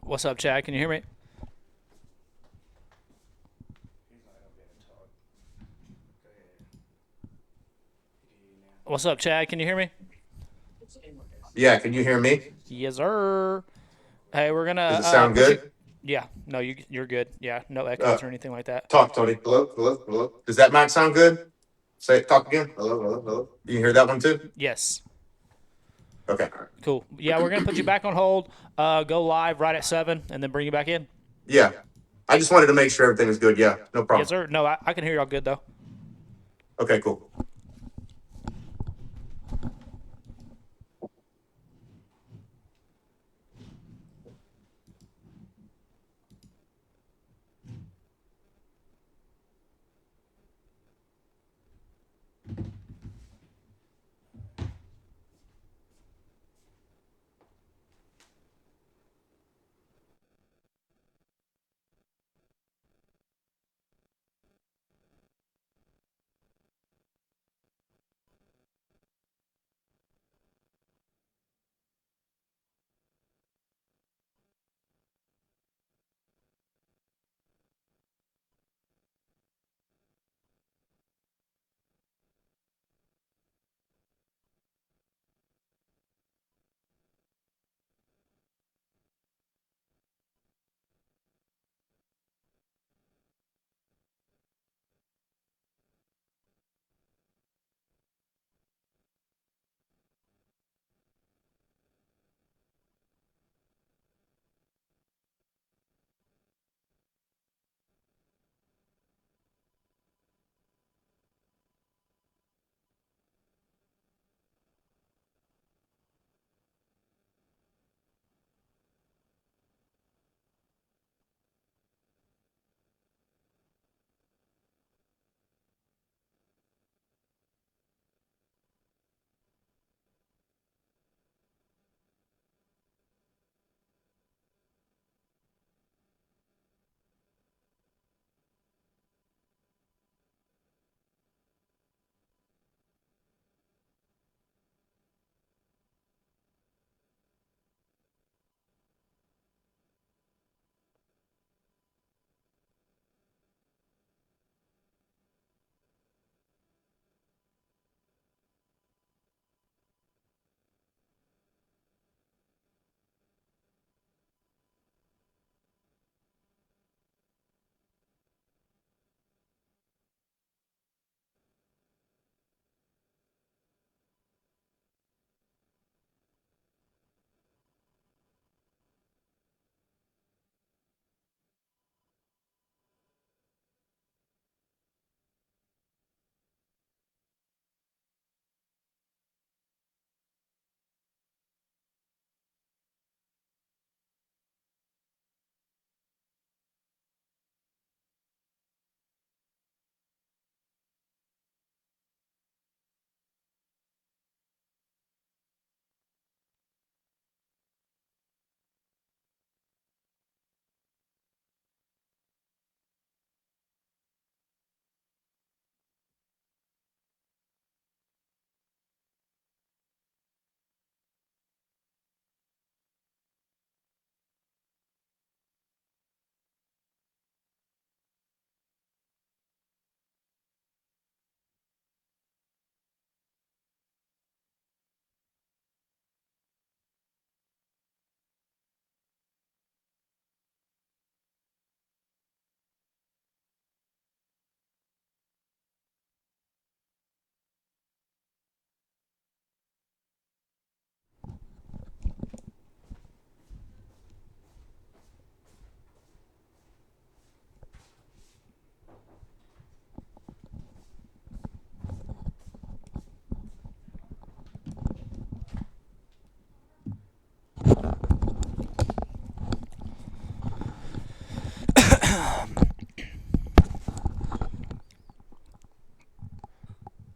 What's up, Chad? Can you hear me? What's up, Chad? Can you hear me? Yeah, can you hear me? Yes, sir. Hey, we're gonna Does it sound put you. good? Yeah, no, you're good. Yeah, no Uh, echoes or anything like that. Talk, Tony. Hello, hello, hello. Does that mic sound good? Say, talk again. Hello, hello, hello. You can hear that one too? Yes. Okay. Cool. Yeah, we're gonna put you back on hold. Go live right at 7, and then bring you back in. Yeah. I just wanted to make sure everything was good. Yeah, no Yes, problem. sir. No, I can hear y'all good though. Okay, cool.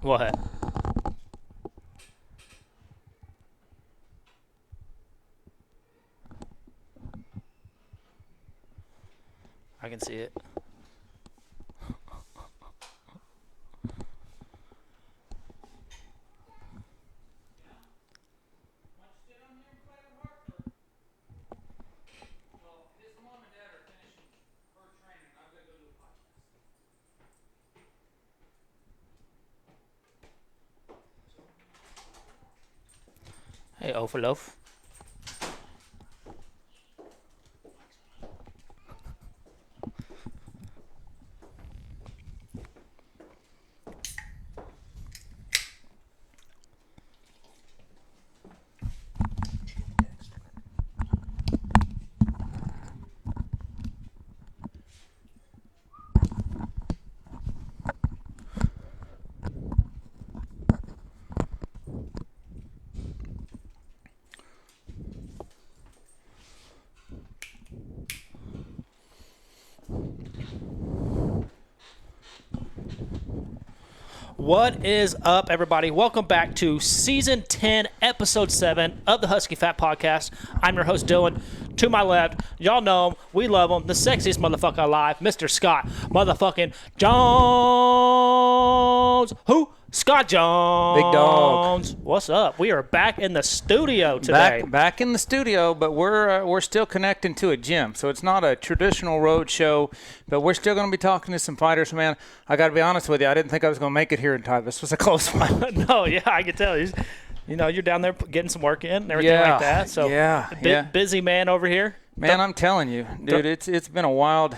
What? I can see it. Hey, Overloaf. What is up, everybody? Welcome back to Season 10, Episode 7 of the Husky Fat Podcast. I'm your host, Dylan. To my left, y'all know him, we love him, the sexiest motherfucker alive, Mr. Scott motherfucking Jones. Who? Scott Jones. Big dog. What's up? We are back in the studio today. Back in the studio, but we're still connecting to a gym, so it's not a traditional road show. But we're still going to be talking to some fighters, man. I got to be honest with you, I didn't think I was going to make it here in time. This was a close one. No, yeah, I can tell. You know, you're down there getting some work in and everything like that. So busy man over here. Man, I'm telling you, dude, it's been a wild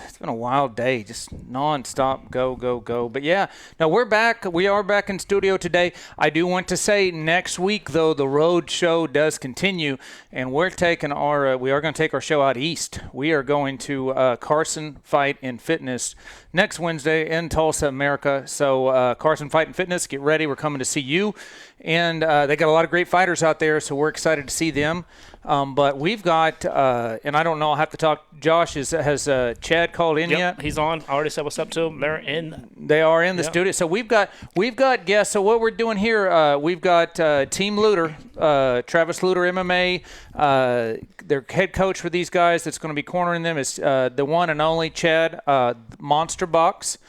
day, just nonstop, go. But yeah, no, we're back. We are back in studio today. I do want to say next week though, the road show does continue, and we are going to take our show out east. We are going to Carson Fight and Fitness next Wednesday in Tulsa, America. So Carson Fight and Fitness, get ready. We're coming to see you, and they got a lot of great fighters out there, so we're excited to see them. But we've got, and I don't know, I'll have to talk. Josh, has Chad called in yet? He's on. I already said what's up to him. They are in the studio. So we've got guests. So what we're doing here, we've got Team Luter, Travis Luter MMA. Their head coach for these guys that's going to be cornering them is the one and only Chad Monster Box.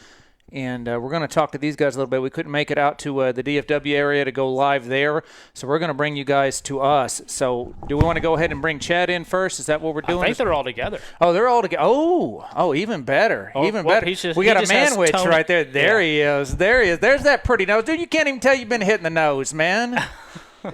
And we're going to talk to these guys a little bit. We couldn't make it out to the DFW area to go live there, so we're going to bring you guys to us. So do we want to go ahead and bring Chad in first? Is that what we're doing? I think they're all together. Oh, they're all together. Oh, even better. Even better. We got a manwich right there. There he is. There's that pretty nose. Dude, you can't even tell you've been hitting the nose, man.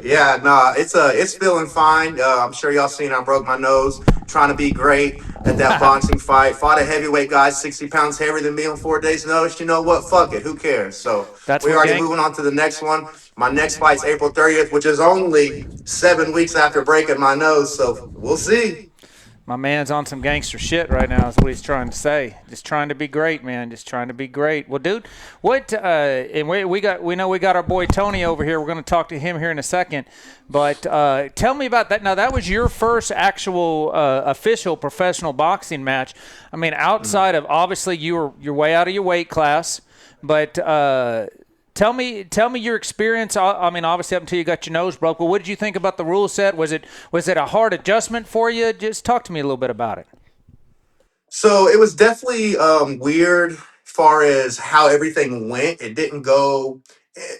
Yeah, nah, it's feeling fine. I'm sure y'all seen I broke my nose trying to be great at that boxing fight. Fought a heavyweight guy 60 pounds heavier than me on 4 days' notice. You know what? Fuck it. Who cares? So we're already moving on to the next one. My next fight's April 30th, which is only 7 weeks after breaking my nose. So we'll see. My man's on some gangster shit right now is what he's trying to say. Just trying to be great, man. Just trying to be great. Well, dude, what and we know we got our boy Tony over here. We're going to talk to him here in a second. But tell me about that. Now, that was your first actual official professional boxing match. I mean, outside of obviously you're way out of your weight class, but Tell me your experience. I mean, obviously up until you got your nose broke. But what did you think about the rule set? Was it a hard adjustment for you? Just talk to me a little bit about it. So it was definitely weird as far as how everything went. It didn't go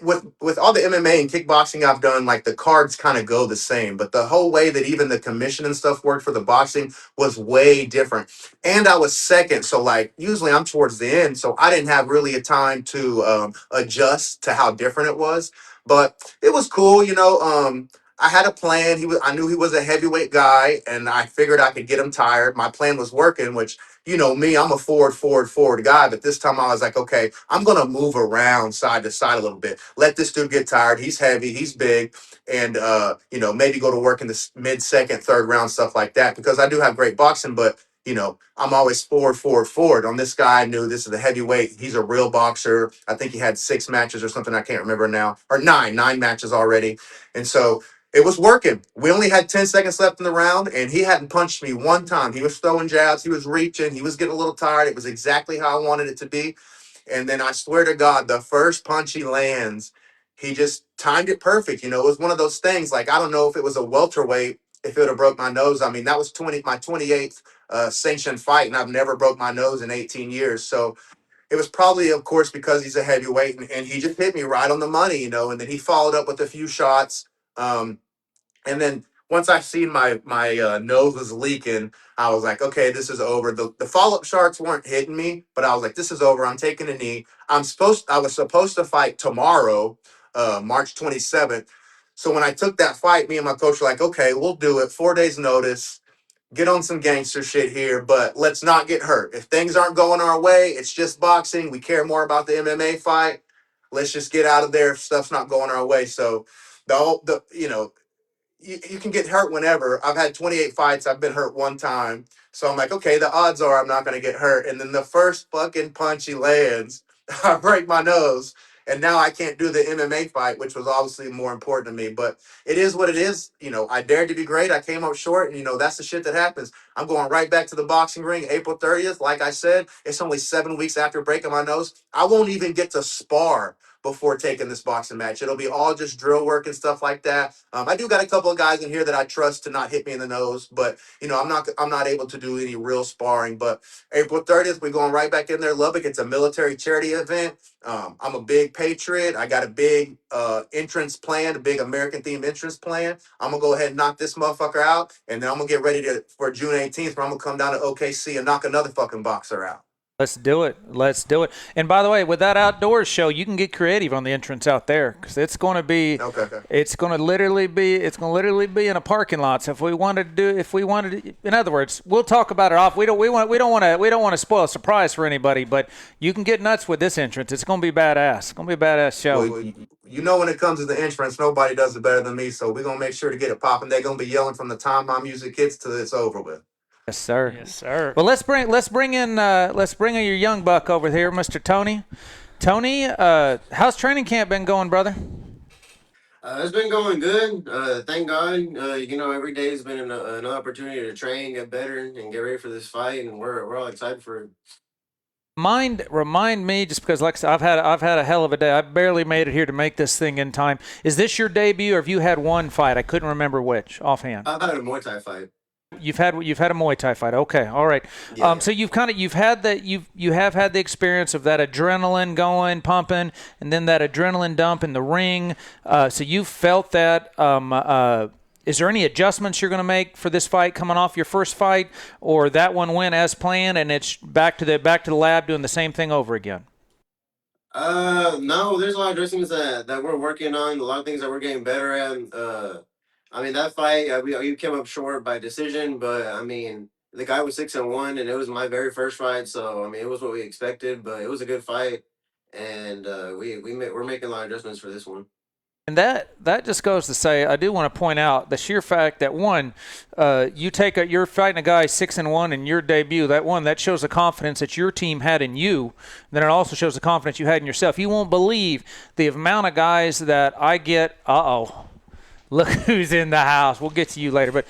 with all the MMA and kickboxing I've done, like the cards kind of go the same, but the whole way that even the commission and stuff worked for the boxing was way different. And I was second, so like usually I'm towards the end, so I didn't have really a time to adjust to how different it was. But it was cool, you know. I had a plan. I knew he was a heavyweight guy, and I figured I could get him tired. My plan was working, which, you know me, I'm a forward guy. But this time I was like, okay, I'm going to move around side to side a little bit. Let this dude get tired. He's heavy. He's big. And, maybe go to work in the mid, second, third round, stuff like that. Because I do have great boxing, but, I'm always forward. On this guy, I knew this is a heavyweight. He's a real boxer. I think he had 6 matches or something. I can't remember now. Or nine matches already. And so it was working. We only had 10 seconds left in the round, and he hadn't punched me one time. He was throwing jabs. He was reaching. He was getting a little tired. It was exactly how I wanted it to be. And then I swear to God, the first punch he lands, he just timed it perfect. It was one of those things. Like, I don't know if it was a welterweight, if it would have broke my nose. I mean, that was my 28th sanctioned fight, and I've never broke my nose in 18 years. So it was probably, of course, because he's a heavyweight, and he just hit me right on the money, and then he followed up with a few shots. And then once I seen my nose was leaking, I was like, okay, this is over. The follow-up shots weren't hitting me, but I was like, this is over. I'm taking a knee. I was supposed to fight tomorrow, March 27th. So when I took that fight, me and my coach were like, okay, we'll do it. 4 days notice, get on some gangster shit here, but let's not get hurt. If things aren't going our way, it's just boxing. We care more about the MMA fight. Let's just get out of there if stuff's not going our way. So you can get hurt whenever. I've had 28 fights. I've been hurt one time. So I'm like, okay, the odds are I'm not going to get hurt. And then the first fucking punch he lands, I break my nose. And now I can't do the MMA fight, which was obviously more important to me. But it is what it is. I dared to be great. I came up short. And, that's the shit that happens. I'm going right back to the boxing ring April 30th. Like I said, it's only 7 weeks after breaking my nose. I won't even get to spar before taking this boxing match. It'll be all just drill work and stuff like that. I do got a couple of guys in here that I trust to not hit me in the nose, but I'm not able to do any real sparring. But April 30th, we're going right back in there. Lubbock, it's a military charity event. I'm a big patriot. I got a big entrance plan, a big American themed entrance plan. I'm gonna go ahead and knock this motherfucker out, and then I'm gonna get ready for June 18th, where I'm gonna come down to OKC and knock another fucking boxer out. Let's do it. Let's do it. And by the way, with that outdoors show, you can get creative on the entrance out there because it's going to be. Okay. It's going to literally be in a parking lot. So if we wanted to, in other words, we'll talk about it off. We don't want to spoil a surprise for anybody, but you can get nuts with this entrance. It's going to be badass. It's going to be a badass show. Well, when it comes to the entrance, nobody does it better than me. So we're gonna make sure to get it popping. They're gonna be yelling from the time my music hits till it's over with. Yes, sir. Yes, sir. Well, let's bring in your young buck over here, Mr. Tony. Tony, how's training camp been going, brother? It's been going good. Thank God. Every day has been an opportunity to train, get better, and get ready for this fight, and we're all excited for it. Remind me, just because like I said, I've had a hell of a day. I barely made it here to make this thing in time. Is this your debut, or have you had one fight? I couldn't remember which offhand. I've had a Muay Thai fight. You've had a Muay Thai fight. Okay, all right. Yeah. So you have had the experience of that adrenaline going, pumping, and then that adrenaline dump in the ring. So you felt that. Is there any adjustments you're going to make for this fight coming off your first fight, or that one went as planned and it's back to the lab doing the same thing over again? No, there's a lot of adjustments that we're working on. A lot of things that we're getting better at. That fight, we came up short by decision, but the guy was 6-1, and it was my very first fight, so it was what we expected, but it was a good fight, and we're making a lot of adjustments for this one. And that just goes to say, I do want to point out the sheer fact that one, you're fighting a guy 6-1 in your debut. That shows the confidence that your team had in you. Then it also shows the confidence you had in yourself. You won't believe the amount of guys that I get. Look who's in the house. We'll get to you later. But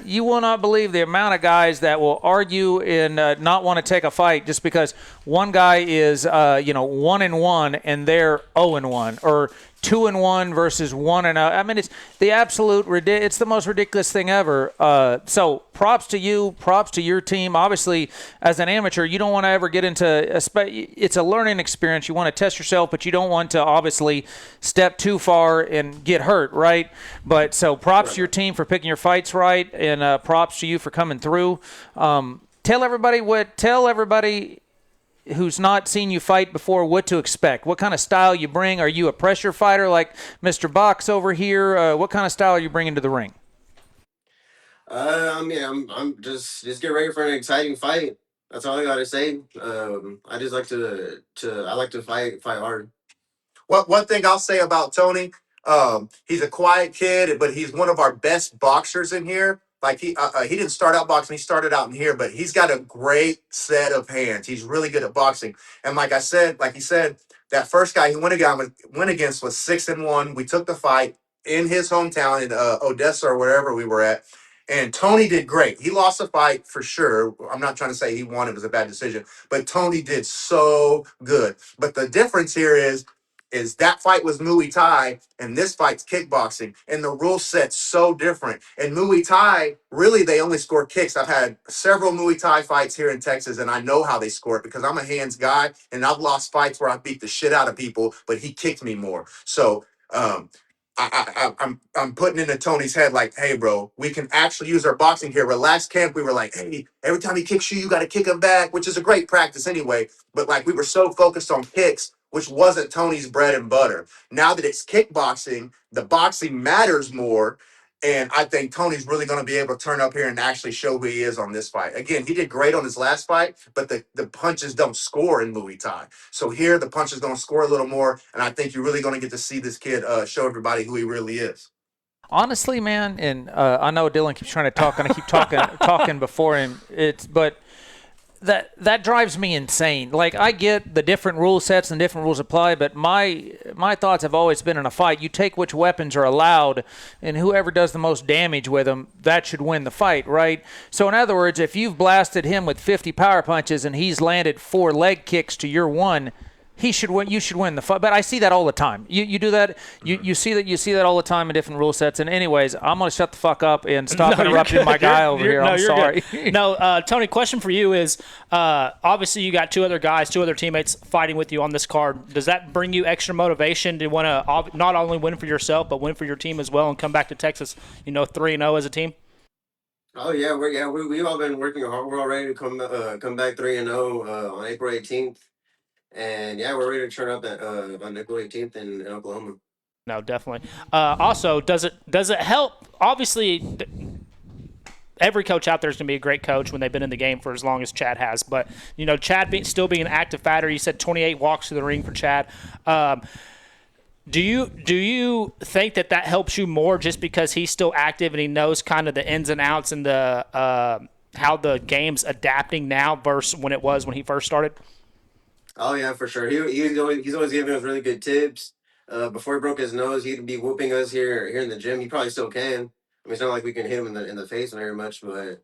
you will not believe the amount of guys that will argue and not want to take a fight just because one guy is 1-1 and they're 0-1, or 2-1 versus 1-0. It's the absolute it's the most ridiculous thing ever. So props to you, props to your team. Obviously, as an amateur, you don't want to ever get into it's a learning experience. You want to test yourself, but you don't want to obviously step too far and get hurt, right? But so props to your team for picking your fights right, and props to you for coming through. Tell everybody who's not seen you fight before what to expect. What kind of style you bring? Are you a pressure fighter like Mr. Box over here? What kind of style are you bringing to the ring? I'm just get ready for an exciting fight. That's all I gotta say. I just like to fight hard. One thing I'll say about Tony, he's a quiet kid, but he's one of our best boxers in here. Like he didn't start out boxing; he started out in here, but he's got a great set of hands. He's really good at boxing. And like he said, that first guy he went against was 6-1. We took the fight in his hometown in Odessa or wherever we were at. And Tony did great. He lost the fight for sure. I'm not trying to say he won; it was a bad decision. But Tony did so good. But the difference here is that fight was Muay Thai and this fight's kickboxing, and the rule set's so different. And Muay Thai, really, they only score kicks. I've had several Muay Thai fights here in Texas, and I know how they score it because I'm a hands guy, and I've lost fights where I beat the shit out of people, but he kicked me more. So I'm putting into Tony's head like, hey, bro, we can actually use our boxing here. Relax camp, we were like, hey, every time he kicks you, you got to kick him back, which is a great practice anyway. But like we were so focused on kicks, which wasn't Tony's bread and butter. Now that it's kickboxing, the boxing matters more. And I think Tony's really going to be able to turn up here and actually show who he is on this fight. Again, he did great on his last fight, but the punches don't score in Muay Thai. So here, the punches going to score a little more. And I think you're really going to get to see this kid show everybody who he really is. Honestly, man, and I know Dylan keeps trying to talk, and I keep talking before him. But that drives me insane. Like, I get the different rule sets and different rules apply, but my thoughts have always been, in a fight, you take which weapons are allowed, and whoever does the most damage with them, that should win the fight, right? So in other words, if you've blasted him with 50 power punches and he's landed 4 leg kicks to your 1, he should win. You should win the fight. But I see that all the time. You do that. You see that all the time in different rule sets. And anyways, I'm gonna shut the fuck up and stop interrupting my guy over here. I'm sorry. No, Tony. Question for you is: obviously, you got 2 other guys, 2 other teammates fighting with you on this card. Does that bring you extra motivation to want to not only win for yourself but win for your team as well, and come back to Texas, 3-0 as a team? Oh yeah, we've all been working hard. We're all ready to come back 3-0 on April 18th. And yeah, we're ready to turn up on April 18th in Oklahoma. No, definitely. Also, does it help? Obviously, every coach out there is going to be a great coach when they've been in the game for as long as Chad has. But Chad still being an active fighter, you said 28 walks to the ring for Chad. Do you think that helps you more just because he's still active and he knows kind of the ins and outs and the how the game's adapting now versus when it was when he first started? Oh yeah, for sure. He's always giving us really good tips. Before he broke his nose, he'd be whooping us here in the gym. He probably still can. I mean, it's not like we can hit him in the face very much, but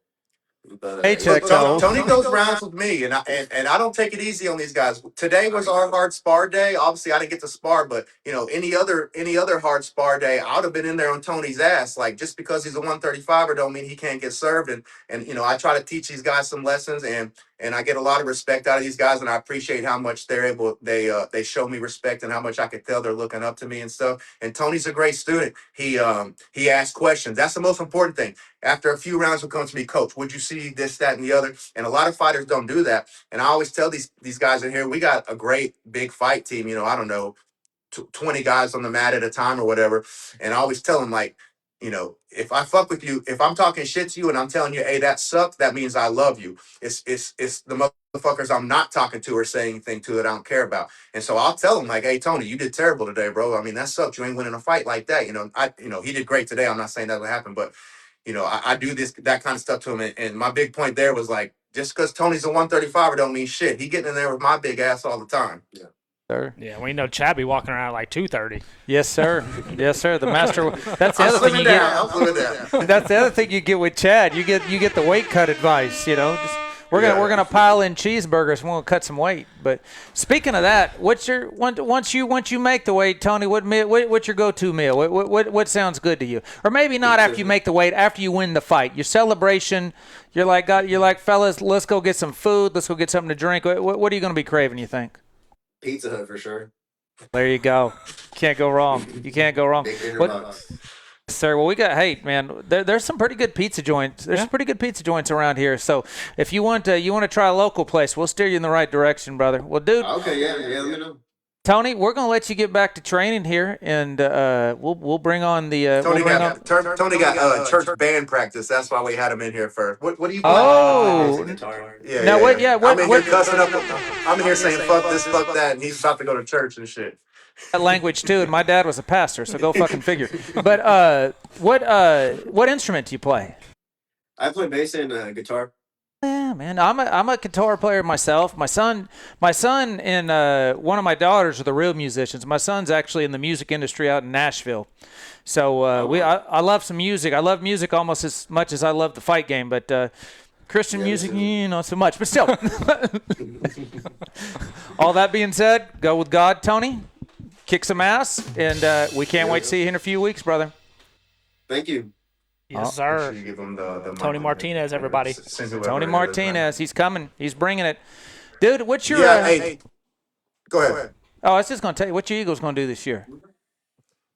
Paycheck, Tony goes rounds with me, and I don't take it easy on these guys. Today was our hard spar day. Obviously, I didn't get to spar, but any other hard spar day, I would have been in there on Tony's ass. Like, just because he's a 135er don't mean he can't get served. And I try to teach these guys some lessons, and I get a lot of respect out of these guys, and I appreciate how much they show me respect and how much I can tell they're looking up to me and stuff. And Tony's a great student. He asks questions. That's the most important thing. After a few rounds, he'll come to me, Coach, would you see this, that, and the other? And a lot of fighters don't do that. And I always tell these guys in here, we got a great big fight team. I don't know, 20 guys on the mat at a time or whatever. And I always tell them, like, if I fuck with you, if I'm talking shit to you and I'm telling you, hey, that sucked, that means I love you. It's the motherfuckers I'm not talking to or saying anything to that I don't care about. And so I'll tell them, like, hey, Tony, you did terrible today, bro. I mean, that sucked. You ain't winning a fight like that. He did great today. I'm not saying that would happen, but I do that kind of stuff to him. And my big point there was, like, just because Tony's a 135er don't mean shit. He getting in there with my big ass all the time. Yeah. Sir. Yeah, we know Chad be walking around at like 230. Yes, sir. Yes, sir. The master. That's the other thing you get. That's the other thing you get with Chad. You get the weight cut advice. We're gonna pile in cheeseburgers and we'll cut some weight. But speaking of that, once you make the weight, Tony, what's your go-to meal? What sounds good to you? Or maybe not after you make the weight, after you win the fight. Your celebration. You're like, fellas, let's go get some food. Let's go get something to drink. What are you gonna be craving, you think? Pizza Hut for sure. There you go. Can't go wrong. You can't go wrong. Box. Sir, well, there's some pretty good pizza joints. There's some pretty good pizza joints around here. So if you want to try a local place, we'll steer you in the right direction, brother. Well, dude. Okay, yeah, let me know. Tony, we're gonna let you get back to training here, and we'll bring on the. Tony got church band practice. That's why we had him in here first. What do you play? Oh, yeah. Now what? Yeah, I'm in here cussing up. I'm in here saying fuck this, fuck that, and he's about to go to church and shit. That language too, and my dad was a pastor, so go fucking figure. But what instrument do you play? I play bass and guitar. Yeah, man, I'm a guitar player myself. My son and one of my daughters are the real musicians. My son's actually in the music industry out in Nashville. So I love some music. I love music almost as much as I love the fight game, but Christian music, not so much. But still, all that being said, go with God, Tony. Kick some ass, and we can't wait to see you in a few weeks, brother. Thank you. Yes, sir. You give him the Tony Martinez, everybody. Tony Martinez, he's coming. He's bringing it. Dude, what's your... hey, go ahead. Oh, I was just going to tell you, what your Eagles going to do this year?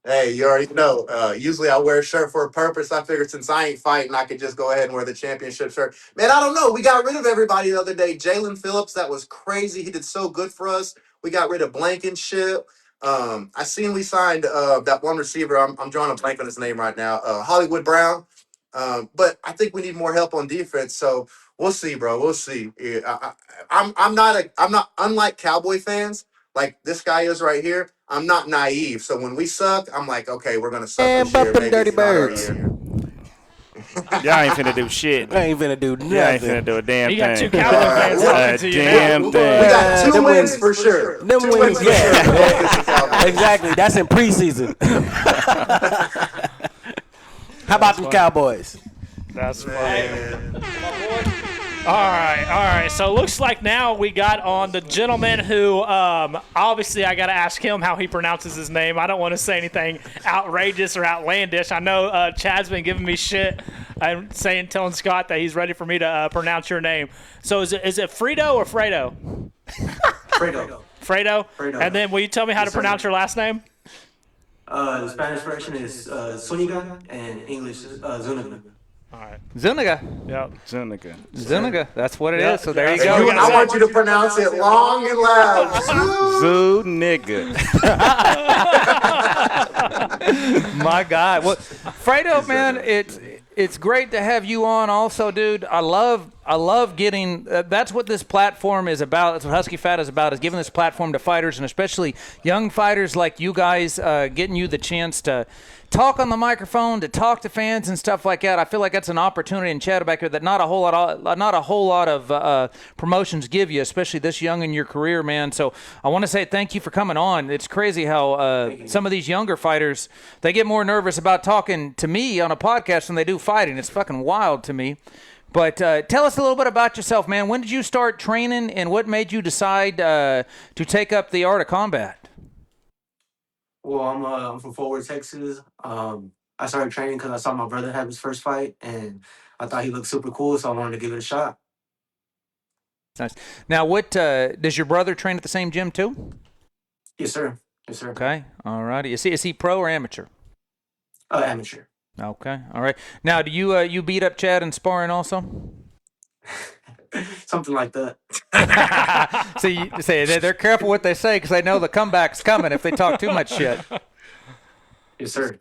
Hey, you already know. Usually I wear a shirt for a purpose. I figured since I ain't fighting, I could just go ahead and wear the championship shirt. Man, I don't know. We got rid of everybody the other day. Jalen Phillips, that was crazy. He did so good for us. We got rid of Blankenship. I seen we signed that one receiver. I'm drawing a blank on his name right now. Hollywood Brown. But I think we need more help on defense. So we'll see, bro. We'll see. Yeah, I'm not unlike Cowboy fans like this guy is right here. I'm not naive. So when we suck, I'm like, okay, we're gonna suck And this year. bumping Maybe Dirty it's not our Birds. year. Y'all ain't finna do shit. I ain't finna do Y'all ain't finna nothing. do a damn You got two thing. Cowboy fans A talking to you now. damn We thing. got two them wins wins- for sure. Them Two wins, wins for sure. yeah. Exactly. That's in preseason. How about them Cowboys? That's funny. All right. So it looks like now we got on the gentleman who, obviously, I got to ask him how he pronounces his name. I don't want to say anything outrageous or outlandish. I know Chad's been giving me shit. I'm telling Scott that he's ready for me to pronounce your name. So is it Frito or Fredo? Fredo. Fredo. Fredo. And then will you tell me how to Yes, sir. pronounce your last name? The Spanish version is Zuniga and English Zuniga. All right. Zuniga. Yep. Zuniga. Zuniga. That's what it is. Yeah, So there you yeah. go. I want you to pronounce it long and loud. Zoo nigga. My God. Well, Fredo, man, it's great to have you on. Also, dude, I love getting. That's what this platform is about. That's what Husky Fat is about. Is giving this platform to fighters, and especially young fighters like you guys, getting you the chance to talk on the microphone, to talk to fans and stuff like that. I feel like that's an opportunity in Chatterbacker that not a whole lot of promotions give you, especially this young in your career, man. So I want to say thank you for coming on. It's crazy how some of these younger fighters, they get more nervous about talking to me on a podcast than they do fighting. It's fucking wild to me. But tell us a little bit about yourself, man. When did you start training, and what made you decide to take up the art of combat? Well, I'm from Fort Worth, Texas. I started training because I saw my brother have his first fight, and I thought he looked super cool, so I wanted to give it a shot. Nice. Now, what does your brother train at the same gym too? Yes, sir. Yes, sir. Okay, all righty. Is he pro or amateur? Amateur. Okay, all right. Now, do you beat up Chad in sparring also? Something like that. So you say they're careful what they say because they know the comeback's coming if they talk too much shit. Yes, sir.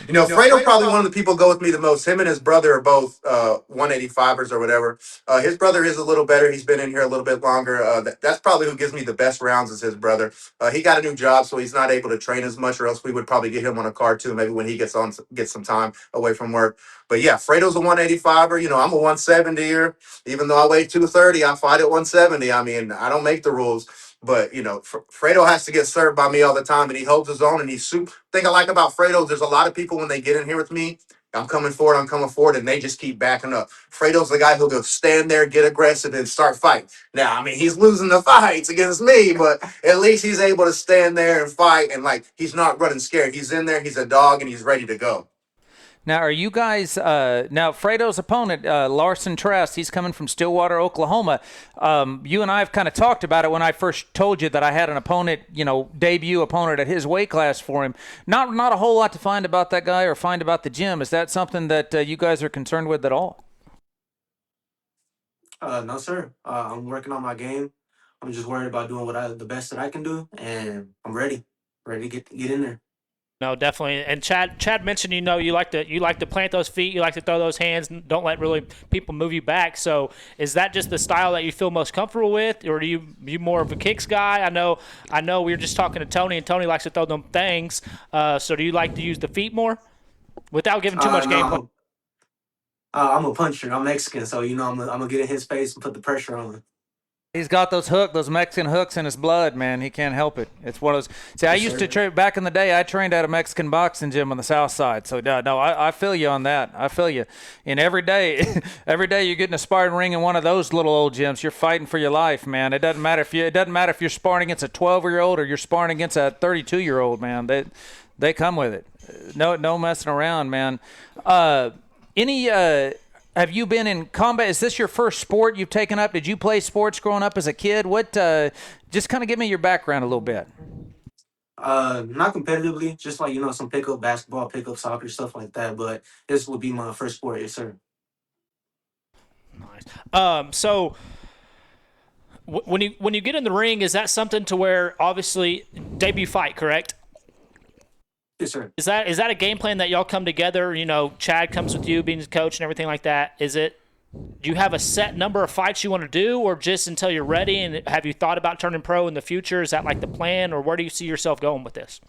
You know, Fredo probably one of the people go with me the most. Him and his brother are both 185ers or whatever. His brother is a little better. He's been in here a little bit longer. That's probably who gives me the best rounds is his brother. He got a new job, so he's not able to train as much, or else we would probably get him on a card too, maybe when he gets some time away from work. But yeah, Fredo's a 185er. You know, I'm a 170er. Even though I weigh 230, I fight at 170. I mean, I don't make the rules. But, you know, Fredo has to get served by me all the time, and he holds his own, and he's super. Thing I like about Fredo, there's a lot of people when they get in here with me, I'm coming forward, and they just keep backing up. Fredo's the guy who'll go stand there, get aggressive, and start fighting. Now, I mean, he's losing the fights against me, but at least he's able to stand there and fight, and, like, he's not running scared. He's in there, he's a dog, and he's ready to go. Now, are you guys now Fredo's opponent, Larson Trask, he's coming from Stillwater, Oklahoma. You and I have kind of talked about it when I first told you that I had an opponent, debut opponent at his weight class for him. Not a whole lot to find about that guy or find about the gym. Is that something that you guys are concerned with at all? No, sir. I'm working on my game. I'm just worried about doing the best that I can do, and I'm ready to get in there. No, definitely. And Chad mentioned, you like to plant those feet, you like to throw those hands, and don't let really people move you back. So is that just the style that you feel most comfortable with, or are you more of a kicks guy? I know we were just talking to Tony, and Tony likes to throw them things. So do you like to use the feet more without giving too much gameplay? I'm a puncher. I'm Mexican, so I'm gonna get in his face and put the pressure on him. He's got those Mexican hooks in his blood, man. He can't help it. It's one of those. See, I used to train back in the day. I trained at a Mexican boxing gym on the south side. So no, I feel you on that. I feel you. And every day you're getting a sparring ring in one of those little old gyms. You're fighting for your life, man. It doesn't matter if you're sparring against a 12-year-old or you're sparring against a 32-year-old, man. They come with it. No messing around, man. Have you been in combat? Is this your first sport you've taken up? Did you play sports growing up as a kid? What? Just kind of give me your background a little bit. Not competitively, just like some pickup basketball, pickup soccer, stuff like that. But this would be my first sport, yes, sir. Nice. So When you get in the ring, is that something to where obviously debut fight, correct? Yes, sir. Is that a game plan that y'all come together? You know, Chad comes with you being the coach and everything like that. Do you have a set number of fights you want to do, or just until you're ready? And have you thought about turning pro in the future? Is that like the plan, or where do you see yourself going with this?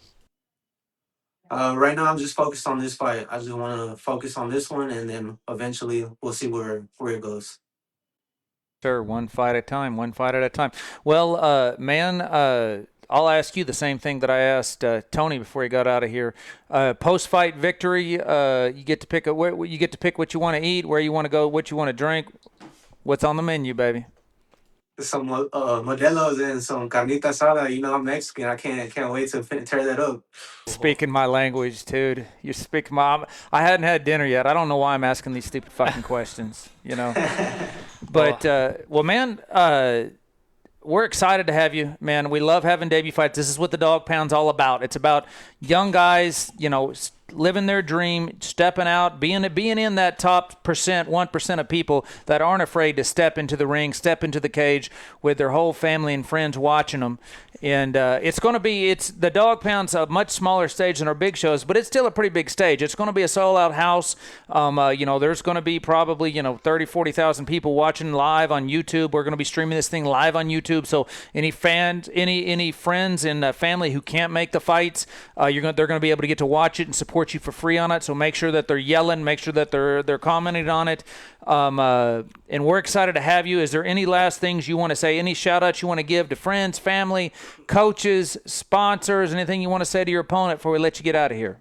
Right now, I'm just focused on this fight. I just want to focus on this one, and then eventually we'll see where it goes. Sure, one fight at a time, one fight at a time. Well, man, I'll ask you the same thing that I asked Tony before he got out of here. Post-fight victory, you get to pick what you want to eat, where you want to go, what you want to drink. What's on the menu, baby? Some Modelo's and some carnita asada. You know, I'm Mexican. I can't wait to tear that up. Speaking my language, dude. You're speaking my. I hadn't had dinner yet. I don't know why I'm asking these stupid fucking questions. You know. But well, man. We're excited to have you, man. We love having debut fights. This is what the Dog Pound's all about. It's about young guys, you know, living their dream, stepping out, being in that top 1% of people that aren't afraid to step into the ring, step into the cage with their whole family and friends watching them. And it's the Dog Pound's a much smaller stage than our big shows, but it's still a pretty big stage. It's going to be a sold-out house. You know, there's going to be probably, 30, 40,000 people watching live on YouTube. We're going to be streaming this thing live on YouTube. So any fans, any friends and family who can't make the fights, they're going to be able to get to watch it and support you for free on it. So make sure that they're yelling, make sure that they're commenting on it. And we're excited to have you. Is there any last things you want to say? Any shout outs you want to give to friends, family, coaches, sponsors, anything you want to say to your opponent before we let you get out of here?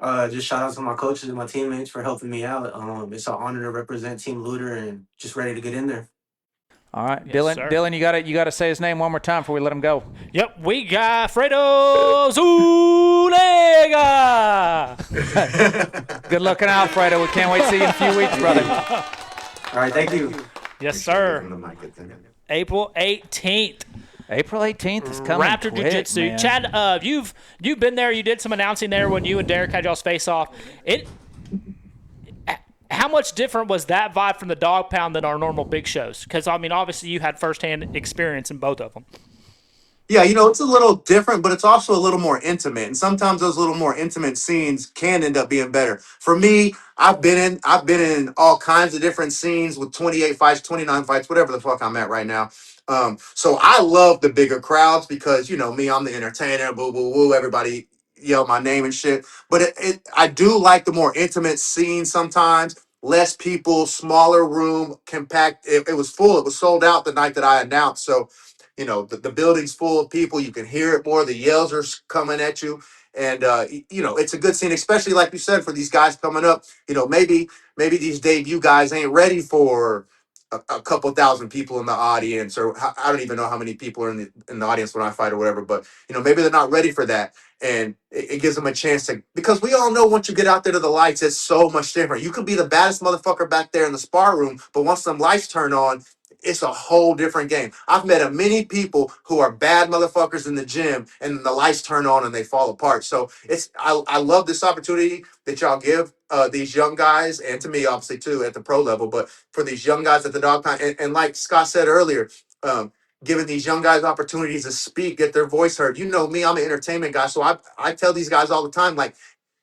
Just shout out to my coaches and my teammates for helping me out. It's an honor to represent Team Looter and just ready to get in there. All right, Yes, Dylan. sir. Dylan, you got to say his name one more time before we let him go. Yep, we got Fredo Zulega. Good looking out, Fredo. We can't wait to see you in a few weeks, brother. All right, thank you. Yes, sir. When the mic gets in. April 18th. April 18th is coming. Raptor quick, Jiu-Jitsu. man. Chad, you've been there. You did some announcing there when you and Derek had y'all's face off. How much different was that vibe from the Dog Pound than our normal big shows? Because, I mean, obviously you had firsthand experience in both of them. Yeah, it's a little different, but it's also a little more intimate. And sometimes those little more intimate scenes can end up being better. For me, I've been in all kinds of different scenes with 28 fights, 29 fights, whatever the fuck I'm at right now. So I love the bigger crowds because, me, I'm the entertainer, boo, boo, woo, everybody yell my name and shit. But I do like the more intimate scenes sometimes. Less people, smaller room, compact. It was full. It was sold out the night that I announced. So, the building's full of people. You can hear it more. The yells are coming at you. And, it's a good scene, especially like you said, for these guys coming up. Maybe these debut guys ain't ready for a couple thousand people in the audience, or I don't even know how many people are in the audience when I fight or whatever. But, maybe they're not ready for that. And it gives them a chance to, because we all know once you get out there to the lights, it's so much different. You could be the baddest motherfucker back there in the spar room, but once some lights turn on, it's a whole different game. I've met many people who are bad motherfuckers in the gym, and the lights turn on and they fall apart. So I love this opportunity that y'all give these young guys, and to me obviously too at the pro level, but for these young guys at the Dog Pound, and like Scott said earlier, giving these young guys opportunities to speak, get their voice heard. You know me, I'm an entertainment guy, so I tell these guys all the time, like,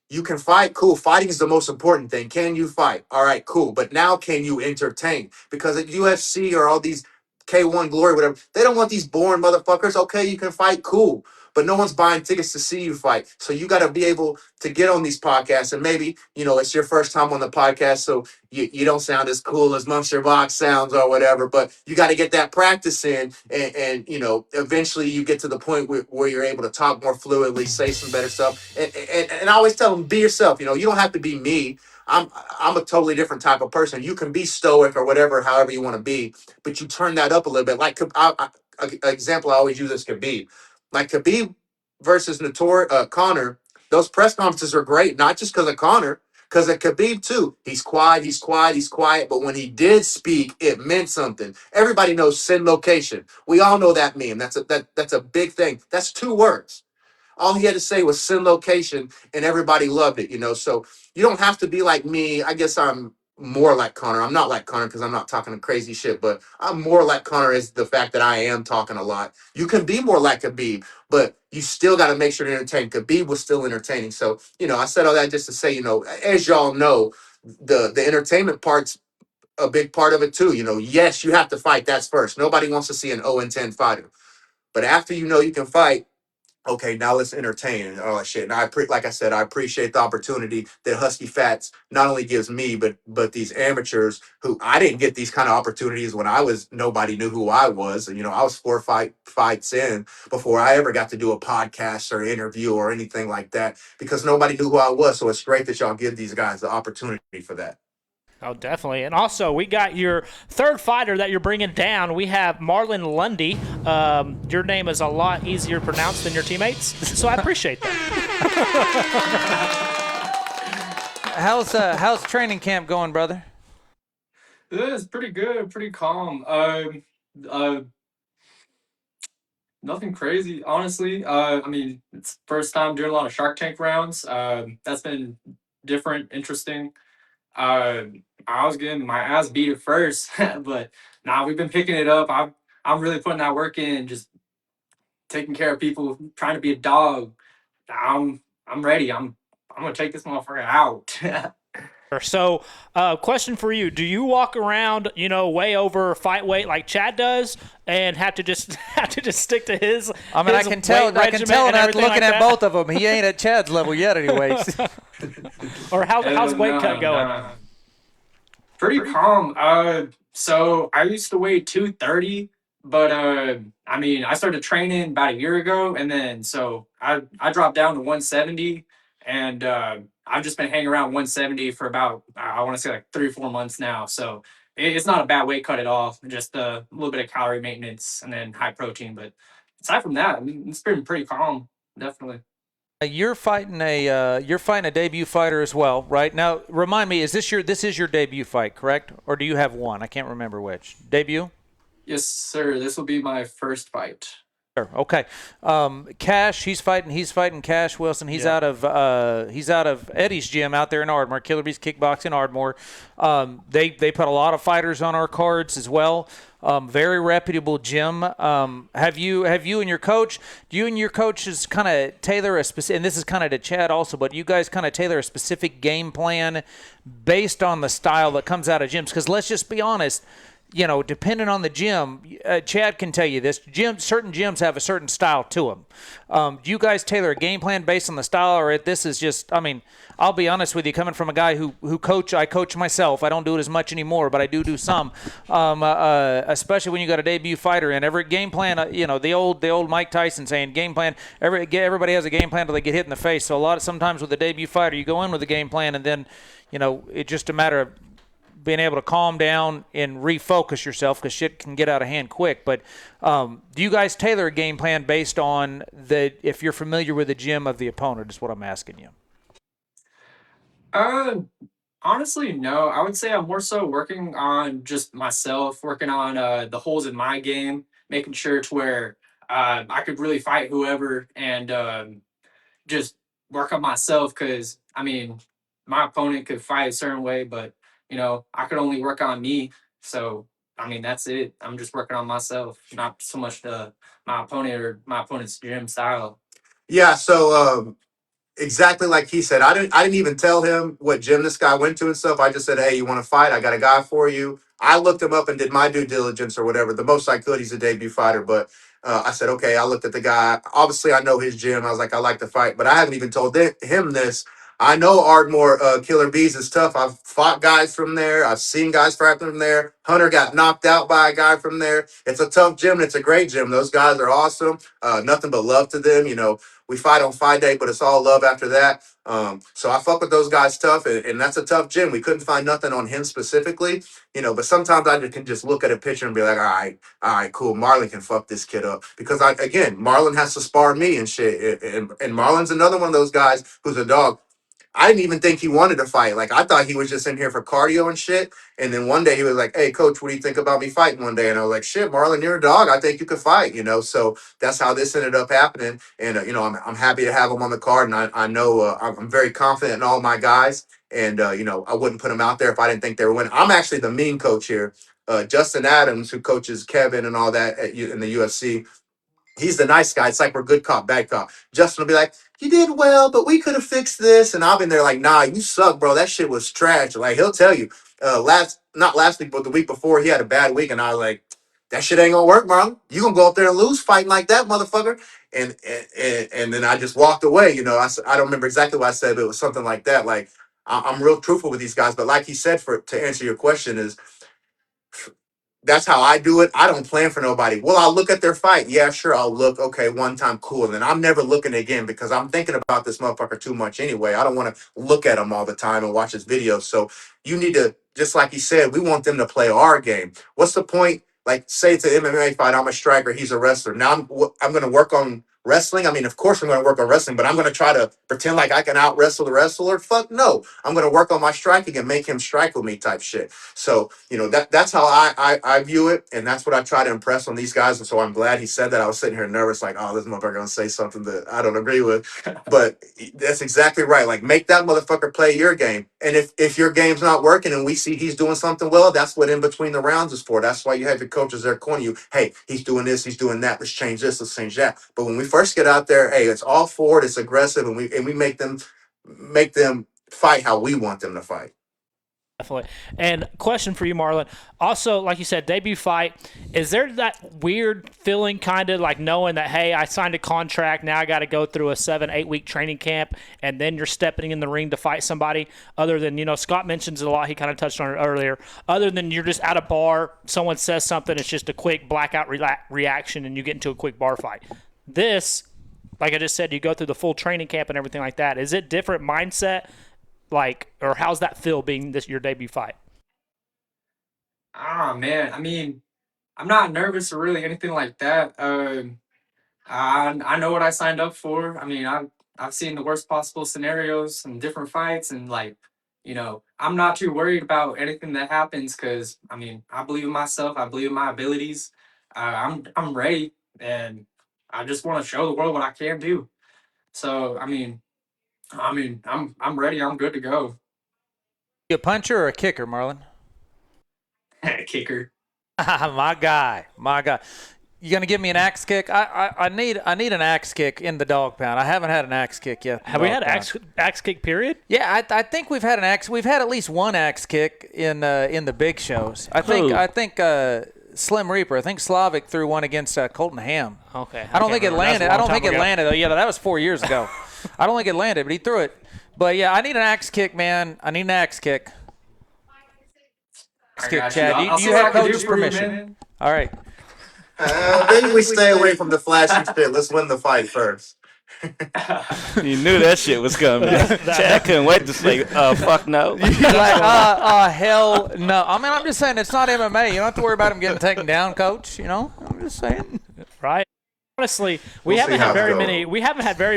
you can fight, cool. Fighting is the most important thing. Can you fight? All right, cool. But now can you entertain? Because at UFC or all these K1 Glory, whatever, they don't want these boring motherfuckers. Okay, you can fight, cool. But no one's buying tickets to see you fight. So you got to be able to get on these podcasts. And maybe, it's your first time on the podcast, so you don't sound as cool as Munster Box sounds or whatever. But you got to get that practice in. And eventually you get to the point where you're able to talk more fluidly, say some better stuff. And I always tell them, be yourself. You don't have to be me. I'm a totally different type of person. You can be stoic or whatever, however you want to be, but you turn that up a little bit. Like an example I always use is Khabib. Like Khabib versus Conor, those press conferences are great, not just because of Conor, because of Khabib too. He's quiet, but when he did speak, it meant something. Everybody knows send location. We all know that meme. That's a big thing. That's 2 words. All he had to say was send location, and everybody loved it, So you don't have to be like me. I guess I'm more like Connor. I'm not like Connor because I'm not talking crazy shit, but I'm more like Connor is the fact that I am talking a lot. You can be more like Khabib, but you still got to make sure to entertain. Khabib was still entertaining. So, I said all that just to say, as y'all know, the entertainment part's a big part of it too. Yes, you have to fight. That's first. Nobody wants to see an 0-10 fighter. But after you can fight, okay, now let's entertain and all that shit. And like I said, I appreciate the opportunity that Husky Fats not only gives me, but these amateurs who I didn't get these kind of opportunities when nobody knew who I was. And I was 4 fights in before I ever got to do a podcast or interview or anything like that because nobody knew who I was. So it's great that y'all give these guys the opportunity for that. Oh, definitely. And also, we got your third fighter that you're bringing down. We have Marlon Lundy. Your name is a lot easier to pronounce than your teammates, so I appreciate that. How's training camp going, brother? It's pretty good, pretty calm. Nothing crazy, honestly. I mean, it's first time doing a lot of Shark Tank rounds. That's been different, interesting. I was getting my ass beat at first, but now we've been picking it up. I'm really putting that work in, just taking care of people, trying to be a dog. I'm ready. I'm gonna take this motherfucker out. So, question for you: do you walk around, way over fight weight like Chad does, and have to just stick to his? I mean, I his can tell. weight I can regimen tell and that everything looking like at that? both of them. He ain't at Chad's level yet, anyways. Or how's weight No, cut going? no. Pretty calm. So I used to weigh 230, but I mean, I started training about a year ago, and then so I dropped down to 170, and I've just been hanging around 170 for about I want to say like 3 or 4 months now. So it's not a bad weight cut at all. Just a little bit of calorie maintenance and then high protein, but aside from that, I mean, it's been pretty calm, definitely. You're fighting a debut fighter as well, right? Now, remind me, this is your debut fight, correct? Or do you have one? I can't remember which. Debut? Yes, sir. This will be my first fight. Sure. Okay. Cash, he's fighting Cash Wilson. He's out of Eddie's gym out there in Ardmore, Killer Bees Kickboxing Ardmore. They put a lot of fighters on our cards as well. Very reputable gym. Have you and your coach? Do you and your coaches kind of tailor a specific? And this is kind of to Chad also, but you guys kind of tailor a specific game plan based on the style that comes out of gyms? Because let's just be honest. Depending on the gym, Chad can tell you this. Certain gyms have a certain style to them. Do you guys tailor a game plan based on the style, or this is just? I mean, I'll be honest with you. Coming from a guy who I coach myself. I don't do it as much anymore, but I do some. Especially when you got a debut fighter in every game plan. The old Mike Tyson saying game plan. Everybody has a game plan until they get hit in the face. So sometimes with a debut fighter, you go in with a game plan, and then it's just a matter of being able to calm down and refocus yourself because shit can get out of hand quick. But do you guys tailor a game plan based on if you're familiar with the gym of the opponent is what I'm asking you? Honestly, no. I would say I'm more so working on just myself, working on the holes in my game, making sure to where I could really fight whoever and just work on myself. Because I mean, my opponent could fight a certain way, but I could only work on me. So I mean, that's it. I'm just working on myself, not so much my opponent or my opponent's gym style. Yeah. So, exactly like he said. I didn't even tell him what gym this guy went to and stuff. I just said, "Hey, you want to fight? I got a guy for you." I looked him up and did my due diligence or whatever, the most I could. He's a debut fighter, but I said, "Okay." I looked at the guy. Obviously, I know his gym. I was like, "I like to fight," but I haven't even told him this. I know Ardmore Killer Bees is tough. I've fought guys from there. I've seen guys fight from there. Hunter got knocked out by a guy from there. It's a tough gym. And it's a great gym. Those guys are awesome. Nothing but love to them. We fight on fight day, but it's all love after that. So I fuck with those guys tough, and that's a tough gym. We couldn't find nothing on him specifically, but sometimes I can just look at a picture and be like, all right, cool. Marlon can fuck this kid up because Marlon has to spar me and shit, and Marlon's another one of those guys who's a dog. I didn't even think he wanted to fight. Like I thought he was just in here for cardio and shit. And then one day he was like, "Hey, coach, what do you think about me fighting one day?" And I was like, "Shit, Marlon, you're a dog. I think you could fight." So that's how this ended up happening. And I'm happy to have him on the card, and I know I'm very confident in all my guys. And I wouldn't put them out there if I didn't think they were winning. I'm actually the mean coach here. Justin Adams, who coaches Kevin and all that in the UFC, he's the nice guy. It's like we're good cop, bad cop. Justin will be like, "You did well, but we could have fixed this." And I've been there like, "Nah, you suck, bro. That shit was trash." Like he'll tell you. Not last week, but the week before, he had a bad week, and I was like, "That shit ain't gonna work, Marlon. You gonna go up there and lose fighting like that, motherfucker." And then I just walked away. I don't remember exactly what I said, but it was something like that. Like I'm real truthful with these guys, but like he said, to answer your question is, that's how I do it. I don't plan for nobody. Well, I'll look at their fight. Yeah, sure. I'll look. Okay, one time, cool. And then I'm never looking again because I'm thinking about this motherfucker too much anyway. I don't want to look at him all the time and watch his videos. So you need to, just like he said, we want them to play our game. What's the point? Like, say it's an MMA fight. I'm a striker. He's a wrestler. Now I'm going to work on wrestling. I mean, of course I'm going to work on wrestling, but I'm going to try to pretend like I can out wrestle the wrestler. Fuck no. I'm going to work on my striking and make him strike with me type shit. So, that's how I view it. And that's what I try to impress on these guys. And so I'm glad he said that. I was sitting here nervous, like, oh, this motherfucker going to say something that I don't agree with. But that's exactly right. Like, make that motherfucker play your game. And if your game's not working and we see he's doing something well, that's what in between the rounds is for. That's why you have your coaches there calling you, "Hey, he's doing this, he's doing that. Let's change this, let's change that." But when we first get out there, hey, it's all forward, it's aggressive, and we make them fight how we want them to fight. Definitely. And question for you, Marlon. Also, like you said, debut fight. Is there that weird feeling, kind of like knowing that, hey, I signed a contract, now I got to go through a 7-8 week training camp, and then you're stepping in the ring to fight somebody? Other than, Scott mentions it a lot. He kind of touched on it earlier. Other than you're just at a bar, someone says something, it's just a quick blackout reaction, and you get into a quick bar fight. This, like I just said, you go through the full training camp and everything like that. Is it different mindset? Or how's that feel being your debut fight? Man, I mean, I'm not nervous or really anything like that. I know what I signed up for. I mean, I've seen the worst possible scenarios and different fights, and I'm not too worried about anything that happens because I mean, I believe in myself. I believe in my abilities. I'm ready, and I just want to show the world what I can do. So I'm ready. I'm good to go. You a puncher or a kicker, Marlon? Kicker. My guy. You gonna give me an axe kick? I need an axe kick in the dog pound. I haven't had an axe kick yet. Have we had axe kick period? Yeah, I think we've had an axe. We've had at least one axe kick in the big shows. I think Slim Reaper. I think Slavic threw one against Colton Ham. Okay. I don't think it landed. I don't think it landed though. Yeah, that was 4 years ago. I don't think it landed, but he threw it. But yeah, I need an axe kick, man. I need an axe kick. Axe kick, Chad. You have coach's permission. All right. Maybe we stay away from the flashy shit. Let's win the fight first. You knew that shit was coming. Chad couldn't wait to say, fuck no. Like, hell no. I mean, I'm just saying it's not MMA. You don't have to worry about him getting taken down, coach. I'm just saying. Right. Honestly, we haven't had very